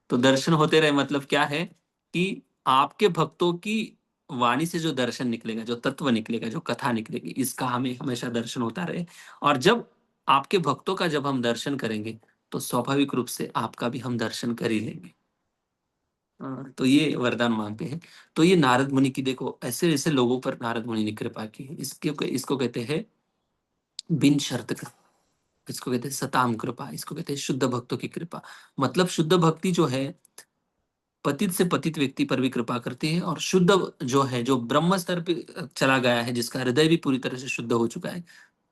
Speaker 1: तो दर्शन होते रहे मतलब क्या है? कि आपके भक्तों की वाणी से जो दर्शन निकलेगा, जो तत्व निकलेगा, जो कथा निकलेगी, इसका हमें हमेशा दर्शन होता रहे। और जब आपके भक्तों का जब हम दर्शन करेंगे तो स्वाभाविक रूप से आपका भी हम दर्शन कर ही लेंगे। तो ये वरदान मांगते हैं। तो ये नारद मुनि की देखो ऐसे ऐसे लोगों पर नारद मुनि ने कृपा की है। इसको कहते हैं बिन शर्त कृपा, इसको कहते हैं सताम कृपा, इसको कहते हैं शुद्ध भक्तों की कृपा। मतलब शुद्ध भक्ति जो है पतित से पतित व्यक्ति पर भी कृपा करती है, और शुद्ध जो है जो ब्रह्म स्तर पे चला गया है, जिसका हृदय भी पूरी तरह से शुद्ध हो चुका है,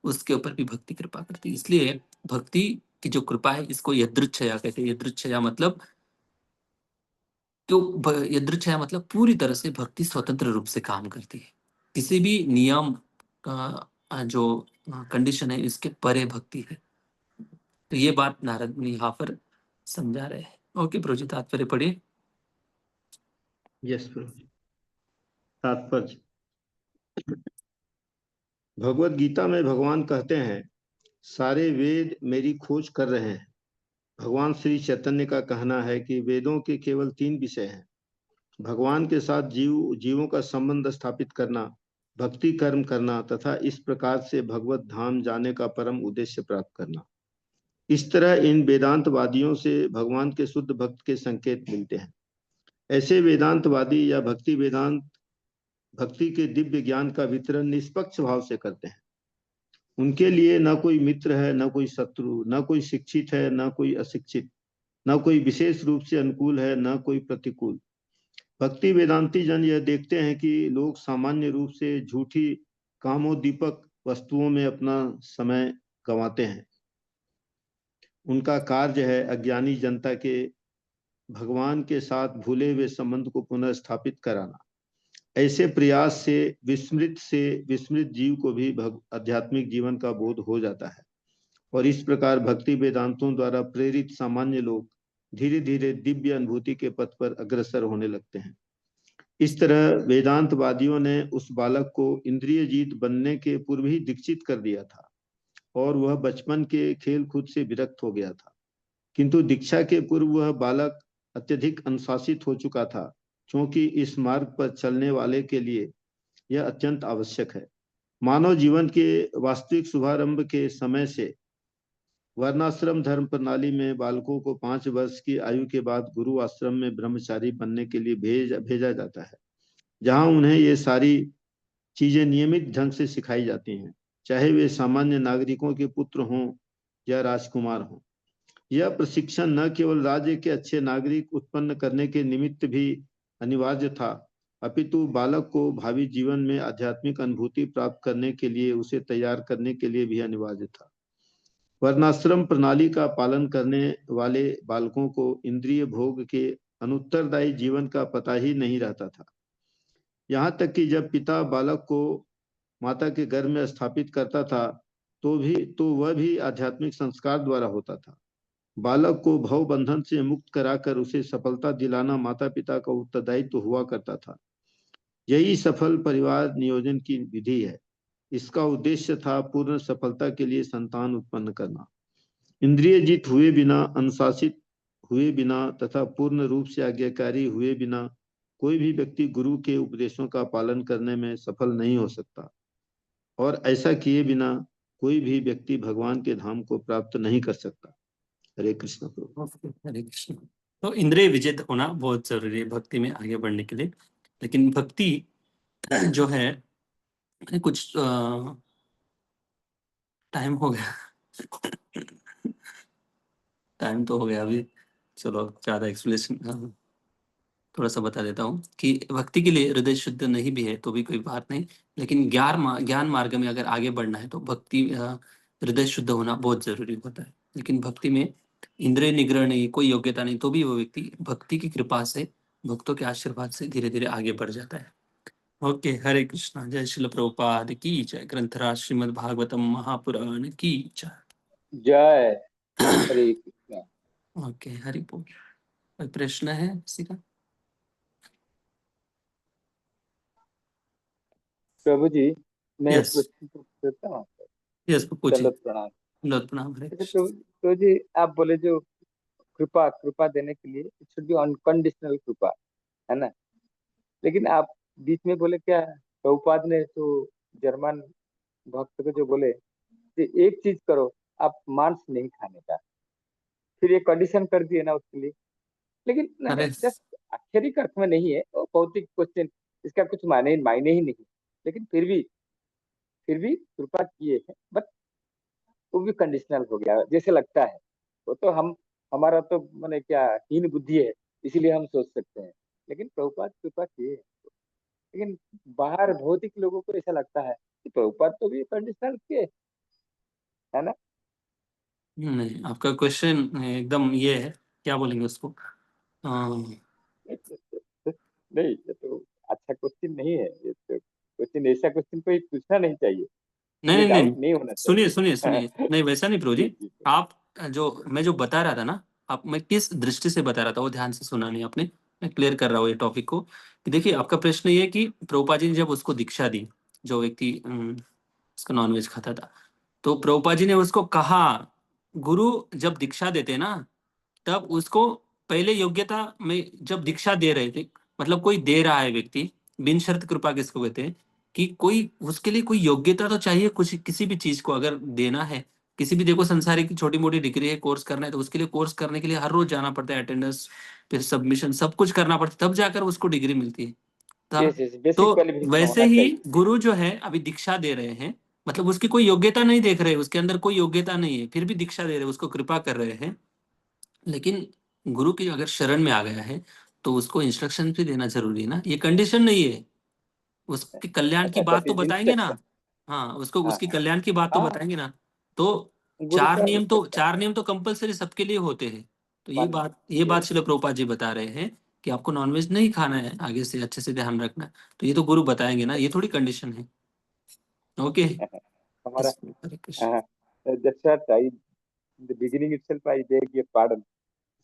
Speaker 1: उसके ऊपर भी भक्ति कृपा करती है। इसलिए भक्ति की जो कृपा है इसको यदृच्छया कहते हैं। यदृच्छया मतलब यदृच्छया मतलब पूरी तरह से भक्ति स्वतंत्र रूप से काम करती है, किसी भी नियम का जो कंडीशन है इसके परे भक्ति है। तो ये बात नारद मुनि यहाँ पर समझा रहे हैं। ओके प्रभु, तात्पर्य पढ़िए।
Speaker 2: यस प्रभु। तात्पर्य, भगवत गीता में भगवान कहते हैं सारे वेद मेरी खोज कर रहे हैं। भगवान श्री चैतन्य का कहना है कि वेदों के केवल 3 विषय हैं: भगवान के साथ जीवों का संबंध स्थापित करना, भक्ति कर्म करना तथा इस प्रकार से भगवत धाम जाने का परम उद्देश्य प्राप्त करना। इस तरह इन वेदांतवादियों से भगवान के शुद्ध भक्त के संकेत मिलते हैं। ऐसे वेदांतवादी या भक्ति वेदांत भक्ति के दिव्य ज्ञान का वितरण निष्पक्ष भाव से करते हैं। उनके लिए न कोई मित्र है, न कोई शत्रु, न कोई शिक्षित है, न कोई अशिक्षित, न कोई विशेष रूप से अनुकूल है, न कोई प्रतिकूल। भक्ति वेदांती जन यह देखते हैं कि लोग सामान्य रूप से झूठी कामोद्दीपक वस्तुओं में अपना समय गंवाते हैं। उनका कार्य है अज्ञानी जनता के भगवान के साथ भूले हुए संबंध को पुनर्स्थापित कराना। ऐसे प्रयास से विस्मृत जीव को भी आध्यात्मिक जीवन का बोध हो जाता है, और इस प्रकार भक्ति वेदांतों द्वारा प्रेरित सामान्य लोग धीरे धीरे दिव्य अनुभूति के पथ पर अग्रसर होने लगते हैं। इस तरह वेदांतवादियों ने उस बालक को इंद्रिय जीत बनने के पूर्व ही दीक्षित कर दिया था, और वह बचपन के खेल कूद से विरक्त हो गया था। किंतु दीक्षा के पूर्व वह बालक अत्यधिक अनुशासित हो चुका था, क्योंकि इस मार्ग पर चलने वाले के लिए यह अत्यंत आवश्यक है। मानव जीवन के वास्तविक शुभारंभ के समय से वर्णाश्रम धर्म प्रणाली में बालकों को 5 वर्ष की आयु के बाद गुरु आश्रम में ब्रह्मचारी बनने के लिए भेजा जाता है, जहां उन्हें ये सारी चीजें नियमित ढंग से सिखाई जाती हैं, चाहे वे सामान्य नागरिकों के पुत्र हों या राजकुमार हों। यह प्रशिक्षण न केवल राज्य के अच्छे नागरिक उत्पन्न करने के निमित्त भी अनिवार्य था, अपितु बालक को भावी जीवन में आध्यात्मिक अनुभूति प्राप्त करने के लिए उसे तैयार करने के लिए भी अनिवार्य था। वर्णाश्रम प्रणाली का पालन करने वाले बालकों को इंद्रिय भोग के अनुत्तरदायी जीवन का पता ही नहीं रहता था। यहाँ तक कि जब पिता बालक को माता के गर्भ में स्थापित करता था तो वह भी आध्यात्मिक संस्कार द्वारा होता था। बालक को भव बंधन से मुक्त कराकर उसे सफलता दिलाना माता पिता का उत्तरदायित्व हुआ करता था। यही सफल परिवार नियोजन की विधि है। इसका उद्देश्य था पूर्ण सफलता के लिए संतान उत्पन्न करना। इंद्रिय जीत हुए बिना, अनुशासित हुए बिना तथा पूर्ण रूप से आज्ञाकारी हुए बिना कोई भी व्यक्ति गुरु के उपदेशों का पालन करने में सफल नहीं हो सकता, और ऐसा किए बिना कोई भी व्यक्ति भगवान के धाम को प्राप्त नहीं कर सकता। हरे कृष्ण प्रभु।
Speaker 1: हरे कृष्ण। तो इंद्रिय विजित होना बहुत जरूरी है भक्ति में आगे बढ़ने के लिए। लेकिन भक्ति जो है कुछ टाइम हो गया टाइम तो हो गया अभी, चलो ज्यादा एक्सप्लेनेशन थोड़ा सा बता देता हूँ कि भक्ति के लिए हृदय शुद्ध नहीं भी है तो भी कोई बात नहीं, लेकिन ज्ञान मार्ग में अगर आगे बढ़ना है तो भक्ति हृदय शुद्ध होना बहुत जरूरी होता है। लेकिन भक्ति में इंद्रिय निग्रह नहीं, कोई योग्यता नहीं, तो भी वो व्यक्ति भक्ति की कृपा से, भक्तों के आशीर्वाद से धीरे धीरे आगे बढ़ जाता है। ओके, हरे कृष्णा। जय श्रील प्रभुपाद की जय। ग्रंथराज श्रीमद् भागवतम महापुराण की जय।
Speaker 4: जय हरे कृष्णा।
Speaker 1: ओके, हरि बोल। कोई प्रश्न है किसी का?
Speaker 4: प्रभु जी, मैं
Speaker 1: यस
Speaker 4: प्रश्न पूछ सकता हूँ?
Speaker 1: यस, पूछिए।
Speaker 4: दंडवत प्रणाम।
Speaker 1: दंडवत प्रणाम। हरे
Speaker 4: अच्छा
Speaker 1: कृष्ण।
Speaker 4: प्रभु जी, आप बोले जो कृपा देने के लिए इट शुड बी अनकंडीशनल कृपा, है ना? लेकिन आप बीच में बोले क्या, प्रभुपाद ने तो जर्मन भक्त को जो बोले कि एक चीज करो, आप मांस नहीं खाने का, फिर ये कंडीशन कर दिए ना उसके लिए। लेकिन
Speaker 1: अरे
Speaker 4: जस्ट आक्षरिक अर्थ में नहीं है, वो भौतिक क्वेश्चन, इसका कुछ मायने ही नहीं, लेकिन फिर भी कृपा किए हैं, बट वो भी कंडीशनल हो गया जैसे लगता है। वो तो हमारा तो मैंने क्या हीन बुद्धि है, इसीलिए हम सोच सकते हैं, लेकिन प्रभुपाद कृपा किए। लेकिन बाहर भौतिक लोगों को ऐसा लगता है कि प्रभुपाद तो भी कंडीशनल किए, है ना?
Speaker 1: नहीं, आपका क्वेश्चन एकदम ये है, क्या बोलेंगे उसको,
Speaker 4: नहीं, ये तो अच्छा क्वेश्चन नहीं है, ये तो क्वेश्चन, ऐसा क्वेश्चन कोई पूछना नहीं चाहिए,
Speaker 1: नहीं
Speaker 4: ये
Speaker 1: नहीं
Speaker 4: डाउट
Speaker 1: नहीं,
Speaker 4: नहीं होना
Speaker 1: सुनिए
Speaker 4: चाहिए।
Speaker 1: सुनिए सुनिए, नहीं वैसा नहीं प्रभु
Speaker 4: जी
Speaker 1: जी।
Speaker 4: जी
Speaker 1: आप मैं जो बता रहा था ना, आप मैं किस दृष्टि से बता रहा था वो ध्यान से सुना नहीं आपने। मैं क्लियर कर रहा हूँ ये टॉपिक को कि देखिए, आपका प्रश्न ये है कि प्रभुपा जी ने जब उसको दीक्षा दी, जो व्यक्ति उसका नॉनवेज खाता था, तो प्रभुपा जी ने उसको कहा, गुरु जब दीक्षा देते ना, तब उसको पहले योग्यता में जब दीक्षा दे रहे थे, मतलब कोई दे रहा है व्यक्ति, बिन शर्त कृपा किसको कहते हैं, कि कोई उसके लिए कोई योग्यता तो चाहिए, कुछ किसी भी चीज को अगर देना है, किसी भी, देखो संसारिक की छोटी मोटी डिग्री है, कोर्स करना है, तो उसके लिए कोर्स करने के लिए हर रोज जाना पड़ता है, अटेंडेंस, फिर सबमिशन, सब कुछ करना पड़ता है, तब जाकर उसको डिग्री मिलती है।
Speaker 4: यस
Speaker 1: तब
Speaker 4: यस, बेसिक
Speaker 1: तो
Speaker 4: क्वालिफिकेशन
Speaker 1: वैसे
Speaker 4: होना
Speaker 1: ही
Speaker 4: चाहिए।
Speaker 1: गुरु जो है अभी दीक्षा दे रहे हैं, मतलब उसकी कोई योग्यता नहीं देख रहे, उसके अंदर कोई योग्यता नहीं है, फिर भी दीक्षा दे रहे, उसको कृपा कर रहे हैं। लेकिन गुरु की अगर शरण में आ गया है, तो उसको इंस्ट्रक्शन भी देना जरूरी है ना, ये कंडीशन नहीं है, उसके कल्याण की
Speaker 4: अच्छा,
Speaker 1: बात
Speaker 4: दैट
Speaker 1: तो
Speaker 4: इज
Speaker 1: बताएंगे ना।
Speaker 4: इंस्ट्रक्शन।
Speaker 1: हाँ, उसको
Speaker 4: हाँ
Speaker 1: उसकी
Speaker 4: हाँ
Speaker 1: कल्याण की बात तो
Speaker 4: हाँ,
Speaker 1: बताएंगे ना। तो
Speaker 4: गुरु का इंस्ट्रक्शन।
Speaker 1: चार नियम तो कंपलसरी सबके लिए होते हैं। तो
Speaker 4: वन,
Speaker 1: ये बात
Speaker 4: यस।
Speaker 1: श्रील प्रभुपाद जी बता रहे हैं कि आपको नॉनवेज नहीं खाना है, आगे से अच्छे से ध्यान रखना है। तो ये तो गुरु बताएंगे ना, ये थोड़ी कंडीशन है। ओके।
Speaker 4: हमारा,
Speaker 1: हरे Krishna.
Speaker 4: that's what I, in the beginning itself I beg your pardon.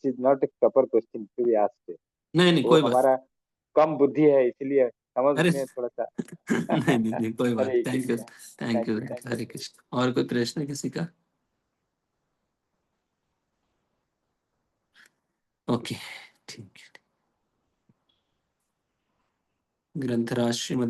Speaker 4: This is not a proper question to be asked.
Speaker 1: नहीं नहीं,
Speaker 4: वो
Speaker 1: कोई बात।
Speaker 4: हमारा कम बुद्धि है, इसलिए समझ
Speaker 1: अरे
Speaker 4: में थोड़ा सा।
Speaker 1: नहीं नहीं नहीं, कोई बात,
Speaker 4: Hare
Speaker 1: thank you.
Speaker 4: Krishna.
Speaker 1: Thank
Speaker 4: thank
Speaker 1: you.
Speaker 4: You, thank
Speaker 1: Hare
Speaker 4: you.
Speaker 1: Krishna. और कोई प्रश्न है किसी का? ओके, ठीक है। ग्रंथराज श्रीमद्